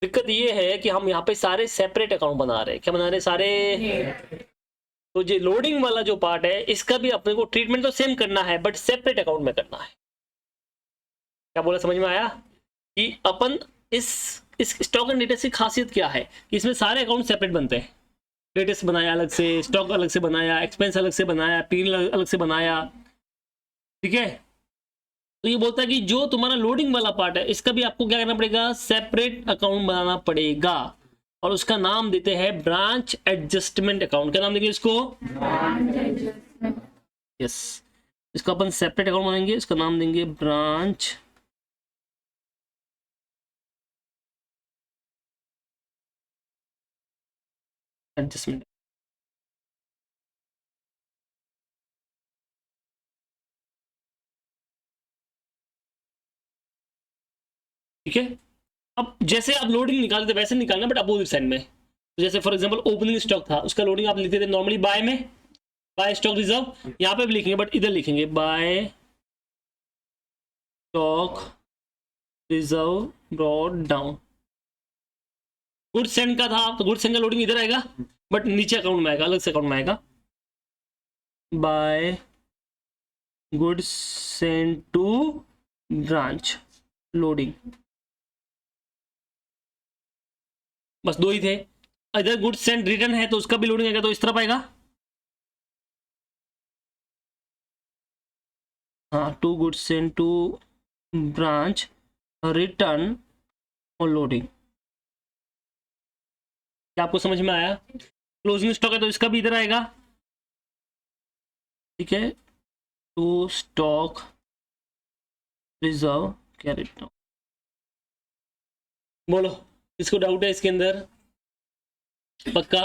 दिक्कत ये है कि हम यहाँ पे सारे सेपरेट अकाउंट बना रहे हैं, क्या बना रहे हैं सारे, तो जो लोडिंग वाला जो पार्ट है इसका भी अपने को ट्रीटमेंट तो सेम करना है बट सेपरेट अकाउंट में करना है। क्या बोला, समझ में आया कि अपन इस स्टॉक एंड डेटा की खासियत क्या है कि इसमें सारे अकाउंट सेपरेट बनते हैं। डेटेस बनाया अलग से, स्टॉक अलग से बनाया, एक्सपेंस अलग से बनाया, पीएनएल अलग से बनाया, ठीक है। तो ये बोलता है कि जो तुम्हारा लोडिंग वाला पार्ट है इसका भी आपको क्या करना पड़ेगा, सेपरेट अकाउंट बनाना पड़ेगा, और उसका नाम देते हैं ब्रांच एडजस्टमेंट अकाउंट। क्या नाम देंगे इसको, यस। इसका अपन सेपरेट अकाउंट बनाएंगे, इसका नाम देंगे ब्रांच एडजस्टमेंट। ठीक है। अब जैसे आप लोडिंग निकालते थे वैसे निकालना बट अपोजिट साइड में। तो जैसे फॉर एग्जांपल ओपनिंग स्टॉक था, उसका लोडिंग आप लिखते थे नॉर्मली बाय में, बाय स्टॉक रिजर्व, यहाँ पे भी लिखेंगे बट इधर लिखेंगे by stock reserve brought down. Good send का था तो गुड सेंड का लोडिंग इधर आएगा बट नीचे अकाउंट में आएगा, अलग से अकाउंट में आएगा, by good send to branch loading. बस दो ही थे। इधर गुड सेंड रिटर्न है तो उसका भी लोडिंग आएगा, तो इस तरफ आएगा, हाँ, to good send to branch return और लोडिंग। क्या आपको समझ में आया। क्लोजिंग स्टॉक है तो इसका भी इधर आएगा, ठीक है, to stock reserve carried down. बोलो किसको डाउट है इसके अंदर, पक्का।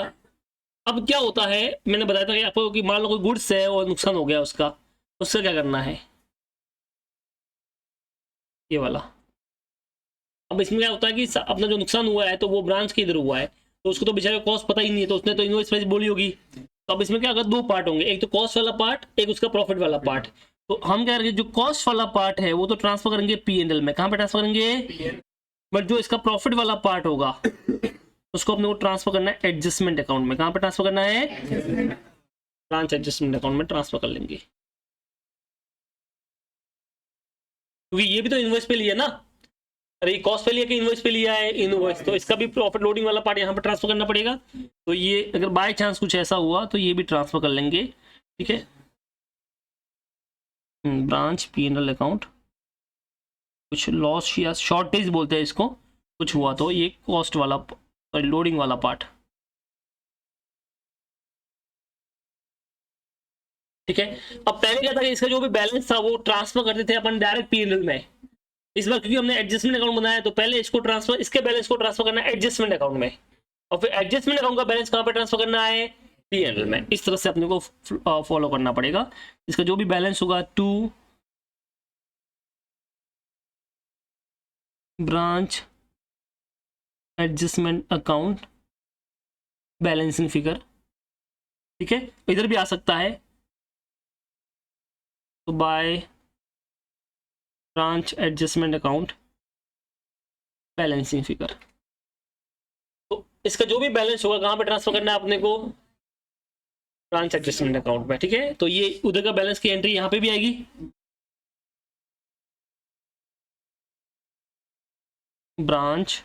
अब क्या होता है, मैंने बताया था कि आपको कि मान लो कोई गुड्स है और नुकसान हो गया उसका, उससे क्या करना है, ये वाला। अब इसमें क्या होता है कि अपना जो नुकसान हुआ है तो वो ब्रांच के इधर हुआ है, तो उसको तो बेचारे कॉस्ट पता ही नहीं है, तो उसने तो इनवॉइस प्राइस बोली होगी। तो अब इसमें क्या होगा, दो पार्ट होंगे, एक तो कॉस्ट वाला पार्ट, एक उसका प्रॉफिट वाला पार्ट। तो हम क्या करेंगे, जो कॉस्ट वाला पार्ट है वो तो ट्रांसफर करेंगे पीएनएल में, कहाँ पे ट्रांसफर करेंगे, बट जो इसका प्रॉफिट वाला पार्ट होगा उसको अपने को ट्रांसफर करना है एडजस्टमेंट अकाउंट में। कहाँ पे ट्रांसफर करना है, ब्रांच एडजस्टमेंट अकाउंट में ट्रांसफर कर लेंगे, क्योंकि ये भी तो इनवॉइस पे लिया ना। अरे कॉस्ट पे लिया कि इनवॉइस पे लिया है, इनवॉइस, तो इसका भी प्रॉफिट लोडिंग वाला पार्ट यहाँ पे ट्रांसफर करना पड़ेगा। तो ये अगर बाय चांस कुछ ऐसा हुआ तो ये भी ट्रांसफर कर लेंगे, ठीक है। ब्रांच पीएनएल अकाउंट, कुछ लॉस या शॉर्टेज बोलते हैं इसको, कुछ हुआ तो ये कॉस्ट वाला, सॉरी लोडिंग वाला पार्ट, ठीक है। अब पहले क्या था कि इसका जो भी बैलेंस था वो ट्रांसफर करते थे अपन डायरेक्ट पीएनएल में। इस बार क्योंकि हमने एडजस्टमेंट अकाउंट बनाया है तो पहले इसको ट्रांसफर, इसके बैलेंस को ट्रांसफर करना है एडजस्टमेंट अकाउंट में, और फिर एडजस्टमेंट अकाउंट का बैलेंस कहाँ पे ट्रांसफर करना है, पीएनएल में। इस तरह से अपने को फॉलो करना पड़ेगा। इसका जो भी बैलेंस होगा to branch adjustment account balancing figure, ठीक है। इधर भी आ सकता है, तो by branch adjustment account balancing figure. तो इसका जो भी बैलेंस होगा कहाँ पे ट्रांसफर करना है अपने को, ब्रांच एडजस्टमेंट अकाउंट में, ठीक है। तो ये उधर का बैलेंस की एंट्री यहाँ पे भी आएगी, ब्रांच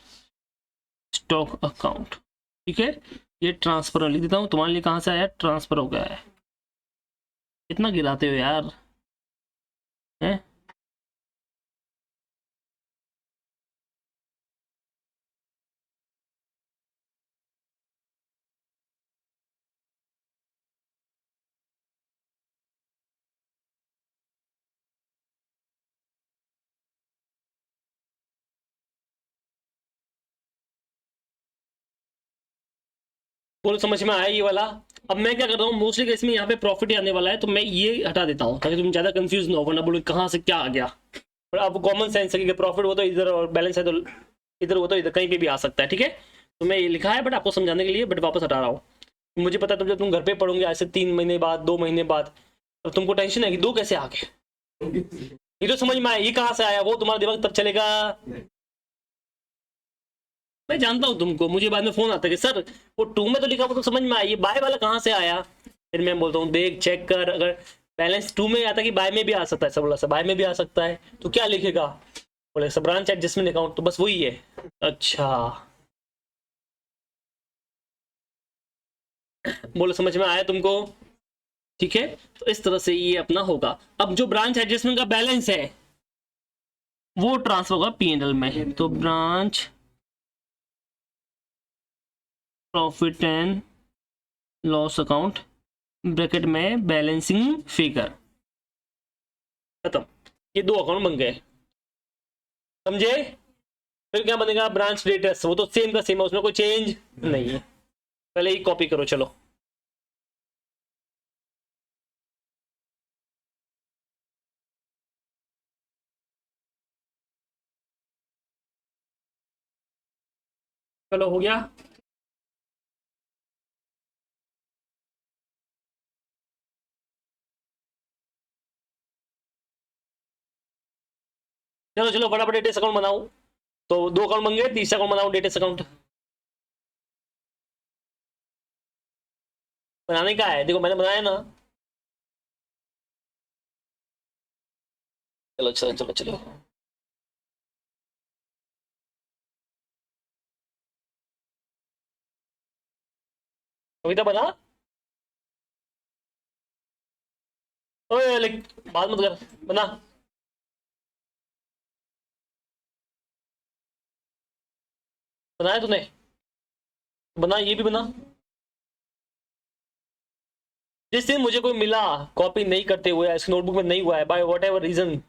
स्टॉक अकाउंट, ठीक है। ये ट्रांसफर लिख देता हूँ तुम्हारे लिए, कहाँ से आया, ट्रांसफर हो गया है। कितना गिराते हो यार, हैं। बोलो समझ में आया ये वाला। अब मैं क्या कर रहा हूँ, मोस्टली केस में यहाँ पे प्रॉफिट आने वाला है तो मैं ये हटा देता हूँ ताकि तुम ज्यादा कंफ्यूज ना हो, वरना बोलो कहाँ से क्या आ गया। पर अब कॉमन सेंस है कि प्रॉफिट वो तो इधर और बैलेंस है तो इधर, वो तो इधर कहीं पे भी आ सकता है, ठीक है। तो मैं ये लिखा है बट आपको समझाने के लिए, बट वापस हटा रहा हूँ। मुझे पता है जब तुम घर पे पढ़ोगे ऐसे 3 महीने बाद 2 महीने बाद, तो तुमको टेंशन है कि दो कैसे आ गए, ये तो समझ में आया, ये कहाँ से आया, वो तुम्हारा दिमाग तब चलेगा। मैं जानता हूँ तुमको, मुझे बाद में फोन आता है कि सर वो टू में तो लिखा, वो तो समझ में आया, ये बाय वाला कहाँ से आया। फिर मैं बोलता हूँ देख चेक कर, अगर बैलेंस टू में आता कि बाय में भी आ सकता है, सब बोला बाय में भी आ सकता है, तो क्या लिखेगा, बोले सब ब्रांच एडजस्टमेंट अकाउंट, तो बस वही है। अच्छा, बोलो समझ में आया तुमको, ठीक है। तो इस तरह से ये अपना होगा। अब जो ब्रांच एडजस्टमेंट का बैलेंस है वो ट्रांसफर होगा पीएनएल में, तो branch profit and loss account bracket में बैलेंसिंग फिगर, खत्म। ये दो अकाउंट बन गए, समझे। फिर क्या बनेगा, ब्रांच डेटर्स, वो तो सेम का सेम है, उसमें कोई चेंज नहीं है। पहले ही कॉपी करो, चलो। चलो हो गया। चलो चलो फटाफट डेटेस अकाउंट बनाओ। तो दो अकाउंट बन गए, तीसरा अकाउंट बनाओ डेटेस अकाउंट। बनाने का है, देखो मैंने बनाया ना। चलो चलो चलो चलो, कविता बना। ओए लिख, बात मत कर, बना। बनाया तूने, बना, ये भी बना। जिस दिन मुझे कोई मिला कॉपी नहीं करते हुए, इस नोटबुक में नहीं हुआ है बाय वॉट एवर रीजन,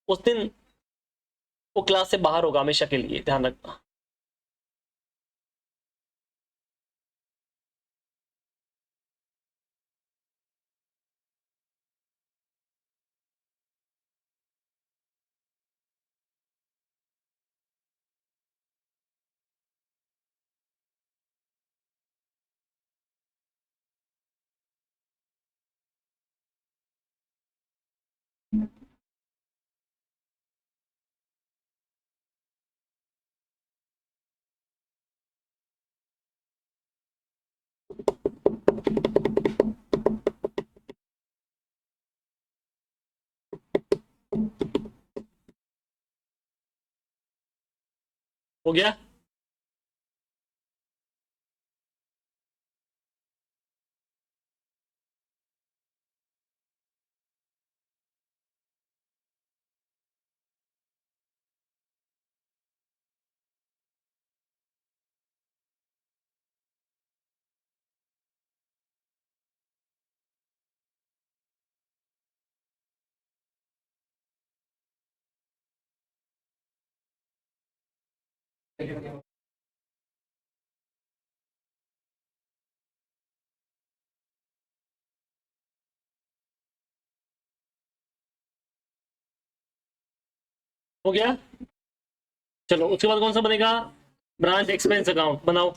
उस दिन वो क्लास से बाहर होगा हमेशा के लिए, ध्यान रखना। हो गया। हो गया। चलो उसके बाद कौन सा बनेगा, ब्रांच एक्सपेंस अकाउंट बनाओ।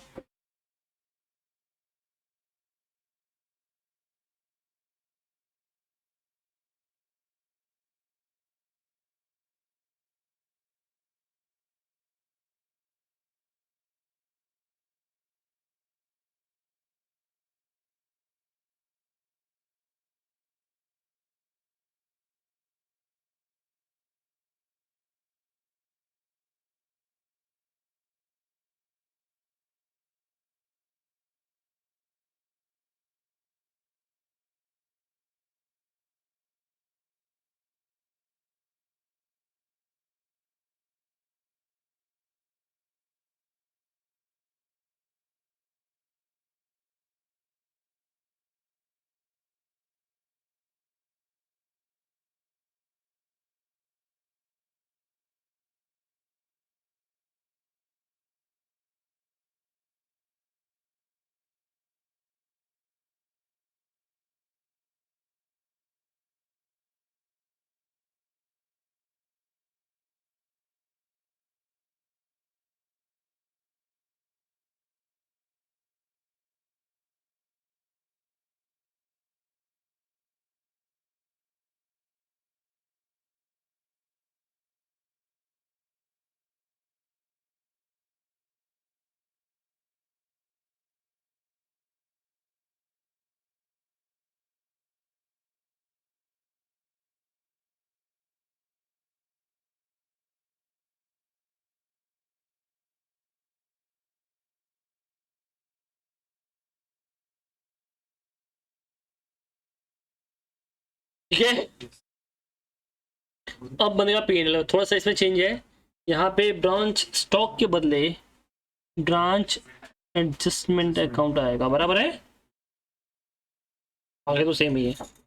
ठीक है। अब बनेगा P&L, थोड़ा सा इसमें चेंज है, यहाँ पे ब्रांच स्टॉक के बदले ब्रांच एडजस्टमेंट अकाउंट आएगा, बराबर है, आगे तो सेम ही है।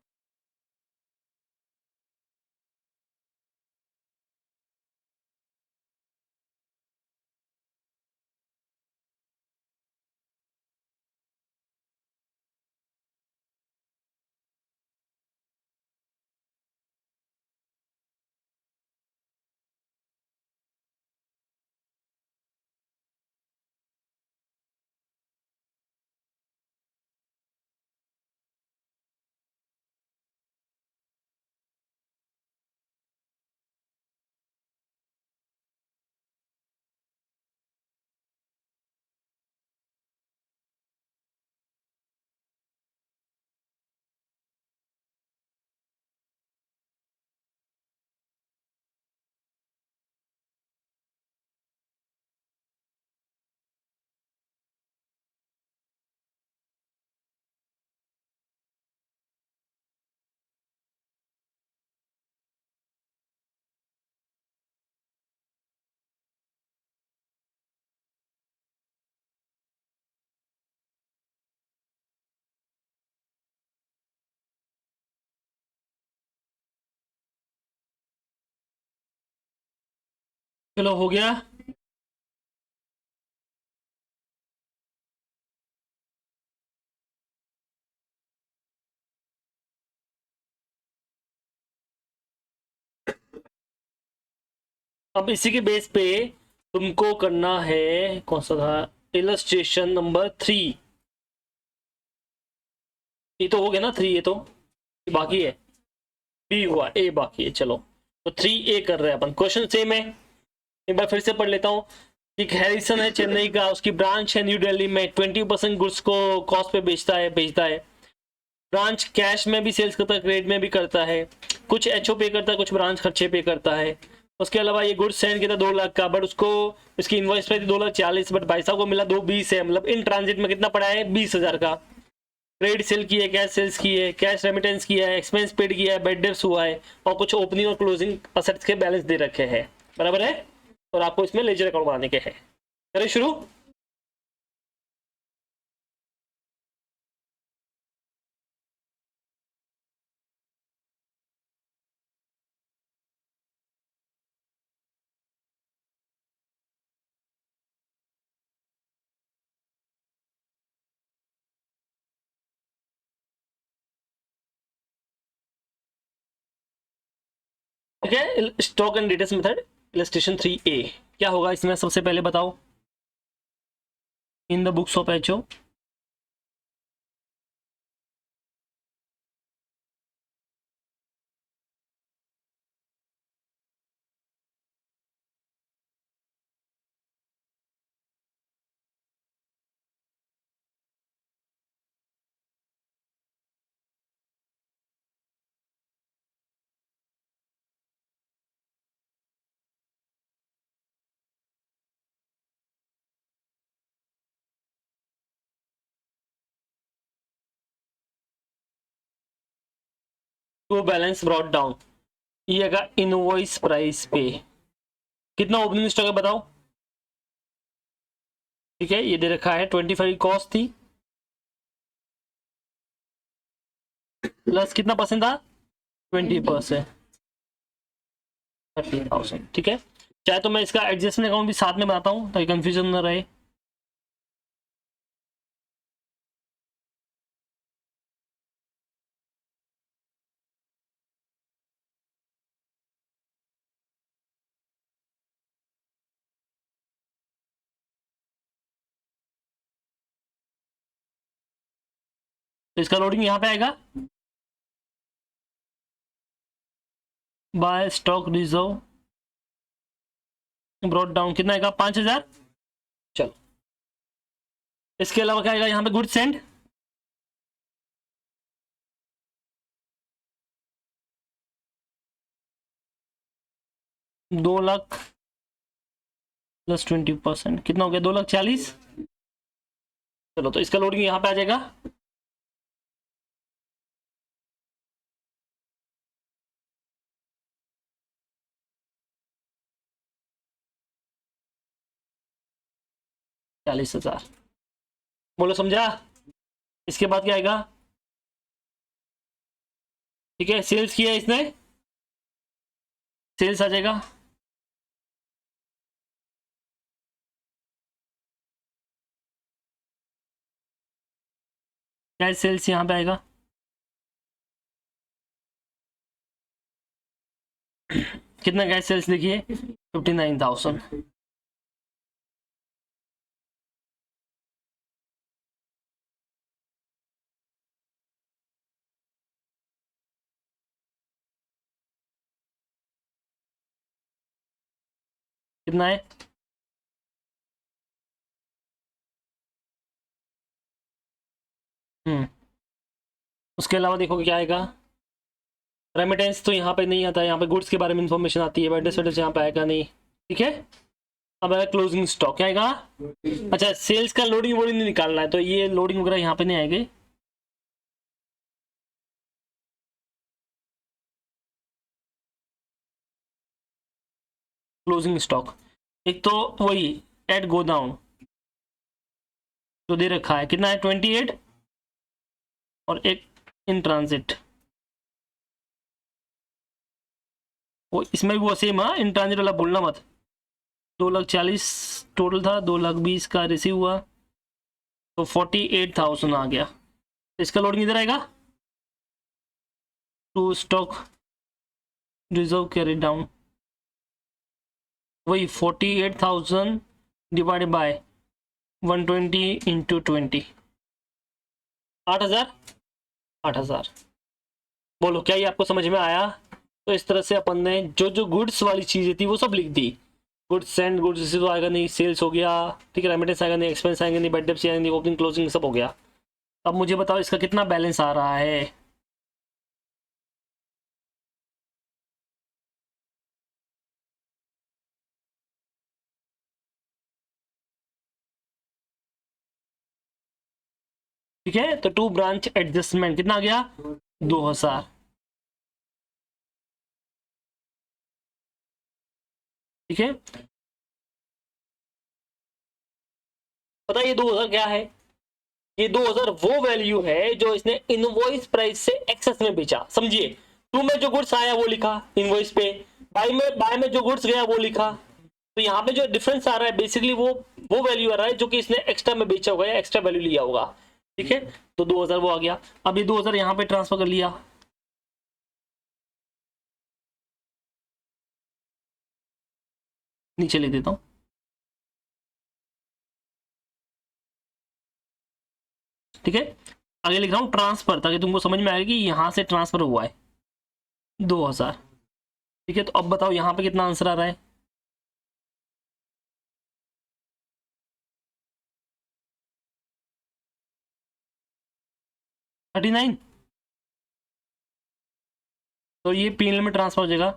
चलो हो गया। अब इसी के बेस पे तुमको करना है, कौन सा था, इलस्ट्रेशन नंबर 3। ये तो हो गया ना 3, ये तो बाकी है, बी हुआ, ए बाकी है। चलो तो 3A कर रहे हैं अपन, क्वेश्चन सेम है, एक बार फिर से पढ़ लेता हूँ। एक हैरिसन है चेन्नई का, उसकी ब्रांच है न्यू दिल्ली में, 20% गुड्स को कॉस्ट पे बेचता है। ब्रांच कैश में भी सेल्स करता है, क्रेडिट में भी करता है, कुछ एचओ पे करता है, कुछ ब्रांच खर्चे पे करता है। उसके अलावा ये गुड्स सेंड किया था 2 लाख का, बट उसको इसकी इन्वॉइस पे थी 2,40,000, बट भाई साहब को मिला 2,20 है, मतलब इन ट्रांजिट में कितना पड़ा है, 20,000 का। क्रेडिट सेल की है, कैश सेल्स की है, कैश रेमिटेंस किया है, एक्सपेंस पेड किया है, बेड डेप्स हुआ है, और कुछ ओपनिंग और क्लोजिंग असेट्स के बैलेंस दे रखे हैं, बराबर है। और आपको इसमें लेजर अकाउंट बनाने के हैं। करें शुरू। ठीक है, stock and details method illustration 3A क्या होगा इसमें, सबसे पहले बताओ। In the books of HO, to balance brought down, ये अगर इनवॉइस प्राइस पे कितना ओपनिंग स्टॉक है बताओ। ठीक है, ये दे रखा है 25 कॉस्ट थी, प्लस कितना परसेंट था, 20%, 30,000। ठीक है, चाहे तो मैं इसका एडजस्टमेंट अकाउंट भी साथ में बनाता हूँ ताकि कंफ्यूजन ना रहे। तो इसका लोडिंग यहाँ पे आएगा, by stock reserve brought down, कितना आएगा, 5,000। चलो, इसके अलावा क्या आएगा यहाँ पे, गुड सेंड, 2 लाख प्लस 20%, कितना हो गया, 2,40,000। चलो तो इसका लोडिंग यहाँ पे आ जाएगा, 40,000। बोलो समझा? इसके बाद क्या आएगा? ठीक है, सेल्स किया इसने, सेल्स आ जाएगा। क्या सेल्स यहाँ पे आएगा? कितना गैस सेल्स देखिए, 59,000। कितना है? उसके अलावा देखो क्या आएगा। रेमिटेंस तो यहाँ पे नहीं आता है, यहाँ पे गुड्स के बारे में इंफॉर्मेशन आती है, वेडर्स वेडर्स यहाँ पे आएगा नहीं। ठीक है, अब आएगा क्लोजिंग स्टॉक, क्या आएगा? अच्छा, सेल्स का लोडिंग वोडिंग नहीं निकालना है, तो ये लोडिंग वगैरह यहाँ पे नहीं आएगी। क्लोजिंग स्टॉक एक तो वही एट गोडाउन जो दे रखा है, कितना है? 28, और एक इन ट्रांजिट, वो इसमें भी वो सेम। हाँ, इन ट्रांजिट वाला बोलना मत। 2,40,000 टोटल था, 2,20,000 का रिसीव हुआ, तो 48,000 आ गया। इसका लोडिंग इधर आएगा, to stock reserve carry down, वही 48,000 डिवाइडेड बाय 120 इंटू 20, 8,000। 8,000। बोलो क्या ये आपको समझ में आया? तो इस तरह से अपन ने जो जो गुड्स वाली चीजें थी वो सब लिख दी। गुड्स एंड गुड्स से तो आएगा नहीं, सेल्स हो गया, ठीक है, रेमिटेंस आएगा नहीं, एक्सपेंस आएंगे नहीं, बेड डेप्ट आएंगे नहीं, ओपनिंग क्लोजिंग सब हो गया। अब मुझे बताओ इसका कितना बैलेंस आ रहा है? ठीक है, तो टू ब्रांच एडजस्टमेंट कितना आ गया? 2,000। ठीक है, पता है ये 2,000 क्या है? ये 2,000 वो वैल्यू है जो इसने इनवॉइस प्राइस से एक्सेस में बेचा, समझिए। टू में जो गुड्स आया वो लिखा इनवॉइस पे, बाय में जो गुड्स गया वो लिखा। तो यहाँ पे जो डिफरेंस आ रहा है बेसिकली वो वैल्यू आ रहा है जो कि इसने एक्स्ट्रा में बेचा होगा या एक्स्ट्रा वैल्यू लिया होगा। ठीक है, तो 2,000 वो आ गया। अब ये 2,000 यहाँ पे ट्रांसफर कर लिया, नीचे लिख देता हूँ। ठीक है, आगे लिख रहा हूँ ट्रांसफर, ताकि तुमको समझ में आएगा कि यहाँ से ट्रांसफर हुआ है 2,000। ठीक है, तो अब बताओ यहाँ पे कितना आंसर आ रहा है? Thirty nine. तो ये पीएनएल में ट्रांसफर हो जाएगा।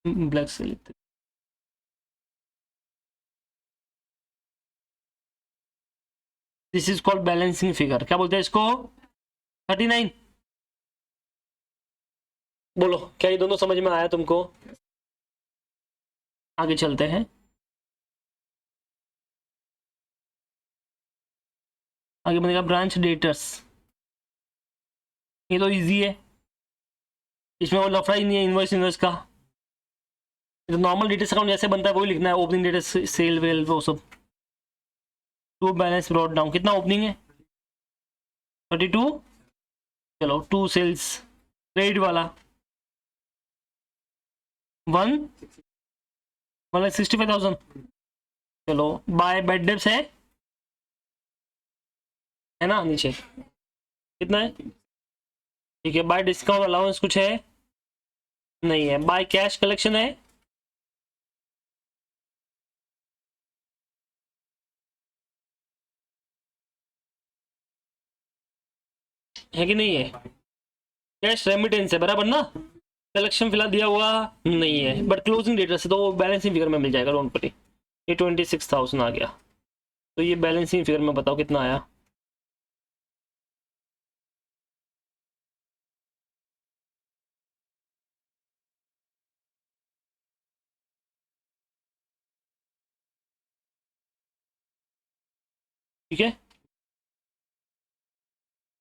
ब्लैक से लिखते, this is called balancing figure. क्या बोलते हैं इसको? 39। बोलो क्या ये दोनों समझ में आया तुमको? आगे चलते हैं। आगे बनेगा ब्रांच डेटर्स। ये तो इजी है, इसमें वो लफड़ा ही नहीं है इनवॉइस इनवॉइस का। तो नॉर्मल डेटर्स अकाउंट जैसे बनता है वही लिखना है, ओपनिंग डेटर्स, सेल वेल वो सब। टू बैलेंस ब्रॉड डाउन, कितना ओपनिंग है? 32। चलो, टू सेल्स क्रेडिट वाला 1,65,000। चलो, बाय बेड डेप्स है ना नीचे, कितना है? ठीक है, बाय डिस्काउंट अलाउंस कुछ है? नहीं है। बाय कैश कलेक्शन है कि नहीं है? कैश रेमिटेंस है बराबर ना, कलेक्शन फिलहाल दिया हुआ नहीं है, बट क्लोजिंग डेटा से तो बैलेंसिंग फिगर में मिल जाएगा लोन पर ही। ये 26,000 आ गया, तो ये बैलेंसिंग फिगर में बताओ कितना आया? ठीक है,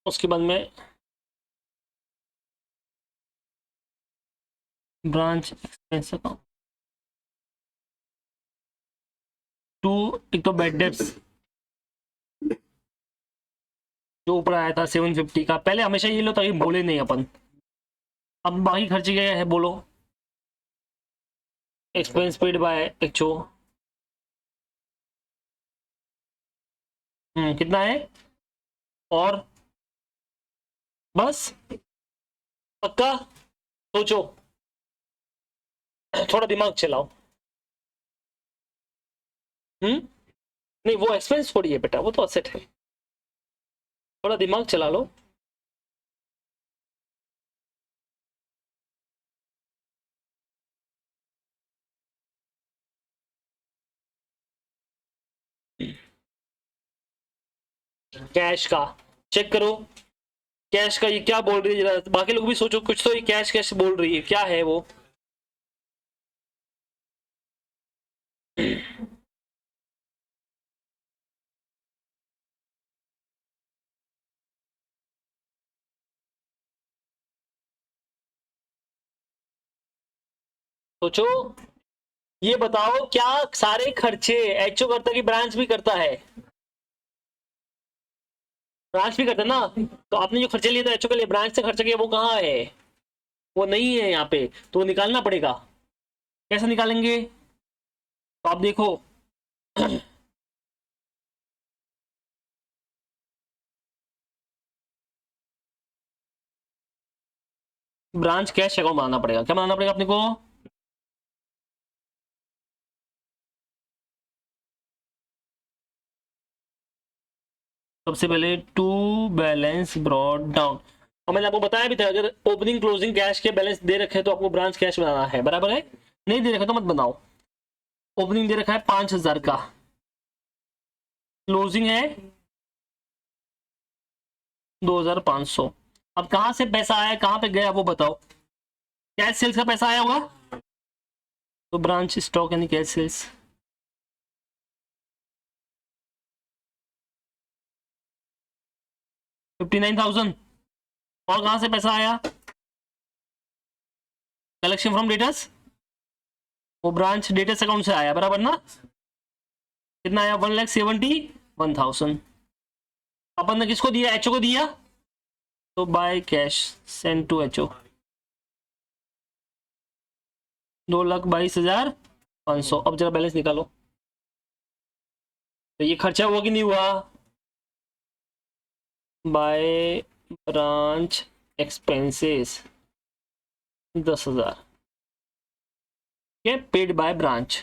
उसके बाद में ब्रांच एक्सपेंस अकाउंट टू, एक तो बेड डेप्स जो ऊपर आया था 750 का, पहले हमेशा ये लो ताकि बोले नहीं अपन। अब बाकी खर्चे क्या है बोलो। एक्सपेंस पेड बाय एचओ, कितना है, और बस, पक्का, सोचो, थोड़ा दिमाग चलाओ। नहीं वो एक्सपेंस थोड़ी है बेटा, वो तो असेट है, थोड़ा दिमाग चला लो। कैश का चेक करो, कैश का ये क्या बोल रही है जरा, बाकी लोग भी सोचो कुछ, तो ये कैश कैश बोल रही है, क्या है वो। सोचो, ये बताओ क्या सारे खर्चे एचओ करता है कि ब्रांच भी करता है? ब्रांच भी करता है ना, तो आपने जो खर्चे लिए थे एचओ के लिए, ब्रांच से खर्चा किया वो कहाँ है? वो नहीं है यहाँ पे, तो वो निकालना पड़ेगा। कैसे निकालेंगे, तो आप देखो ब्रांच कैश अकाउंट बनाना पड़ेगा, क्या बनाना पड़ेगा अपने को? सबसे पहले टू बैलेंस ब्रॉड डाउन, और मैंने आपको बताया भी था अगर ओपनिंग क्लोजिंग कैश के बैलेंस दे रखे तो आपको ब्रांच कैश बनाना है, बराबर है, नहीं दे रखे तो मत बनाओ। ओपनिंग दे रखा है 5000 का, क्लोजिंग है 2500। अब कहां से पैसा आया कहां पे गया वो बताओ। कैश सेल्स का पैसा आया होगा, तो ब्रांच स्टॉक यानी कैश सेल्स 59,000। और कहां से पैसा आया, कलेक्शन फ्रॉम डेटर्स, वो ब्रांच डेटर्स अकाउंट से आया, बराबर ना? कितना आया, 1,71,000। अपन ने किसको दिया, एचओ को दिया, तो by cash send to HO 2,22,500। अब जरा बैलेंस निकालो, तो ये खर्चा हुआ कि नहीं हुआ, by branch expenses 10,000, paid by branch.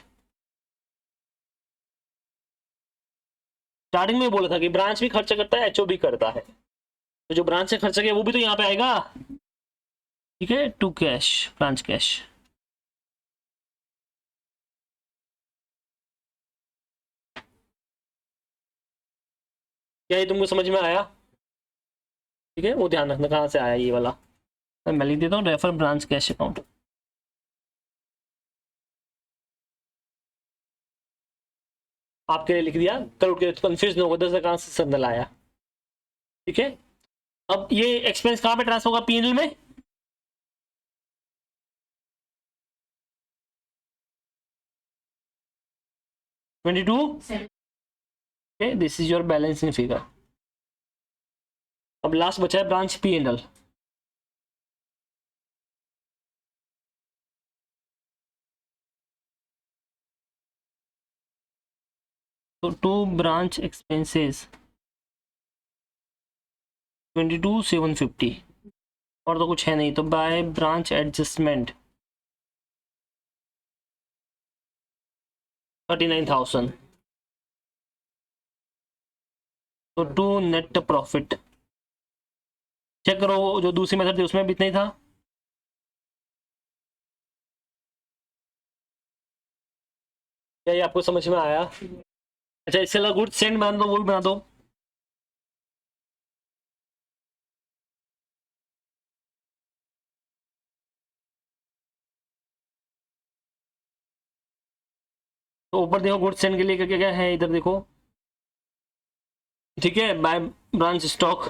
Starting में बोला था कि ब्रांच भी खर्चा करता है एचओ भी करता है, तो जो ब्रांच से खर्चा किया वो भी तो यहाँ पे आएगा, ठीक है, टू कैश ब्रांच कैश। क्या ये तुमको समझ में आया? ठीक है, वो ध्यान रखना कहाँ से आया ये वाला, मैं लिख देता हूँ रेफर ब्रांच कैश अकाउंट। आपके लिए लिख दिया, करोड़ के कंफ्यूज ना होगा 10,000 कहाँ से सब लाया। ठीक है, अब ये एक्सपेंस कहाँ पे ट्रांसफर होगा, पीएनएल में, $22। This is your balance in figure. अब लास्ट बचा है ब्रांच पीएनएल, तो टू ब्रांच एक्सपेंसेस 22,750, और तो कुछ है नहीं, तो बाय ब्रांच एडजस्टमेंट 39,000, तो टू नेट प्रॉफिट। चेक करो जो दूसरी मेथड थी उसमें भी इतना ही था। क्या ये आपको समझ में आया? अच्छा इससे अलग गुड सेंड बना दो, वो भी बना दो। तो ऊपर देखो गुड सेंड के लिए क्या क्या है, इधर देखो ठीक है, बाय ब्रांच स्टॉक।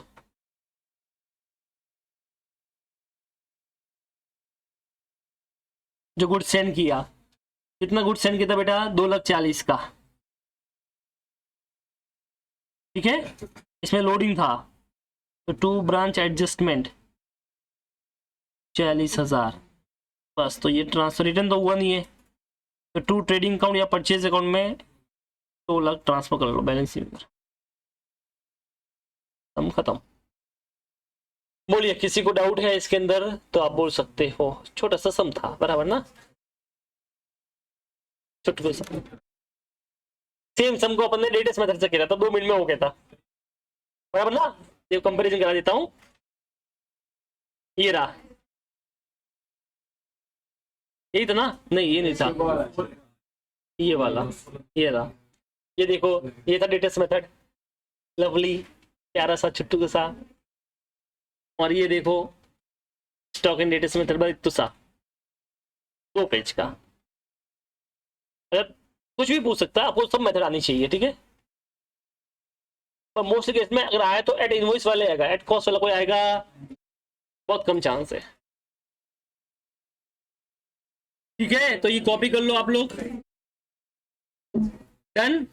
जो गुड सेंड किया, कितना गुड सेंड किया था बेटा? 2,40,000 का। ठीक है, इसमें लोडिंग था तो टू ब्रांच एडजस्टमेंट 40,000 बस। तो ये ट्रांसफर रिटर्न तो हुआ नहीं है, तो टू ट्रेडिंग अकाउंट या परचेज अकाउंट में 2,00,000 ट्रांसफर कर लो बैलेंस शीट में। हम खत्म। बोलिए, किसी को डाउट है इसके अंदर तो आप बोल सकते हो। छोटा सा सम था, बराबर ना? छोटा सा सेम सम को अपन ने लेटेस्ट मेथड से किया था, 2 मिनट में हो गया था, बराबर ना? ये कंपैरिजन करा देता हूं। ये रहा, यही था ना? नहीं, ये नहीं था, ये वाला, ये रहा। ये देखो, ये था लेटेस्ट मेथड, लवली प्यारा सा छुट्टू के सा। और ये देखो stock in latest method by इत्तू सा, 2 पेज का। अगर कुछ भी पूछ सकता है, आपको सब मेथड आनी चाहिए, ठीक है? पर मोस्ट केस में अगर आया तो एट इनवॉइस वाले आएगा, एट कॉस्ट वाला कोई आएगा बहुत कम चांस है। ठीक है, तो ये कॉपी कर लो आप लोग। डन।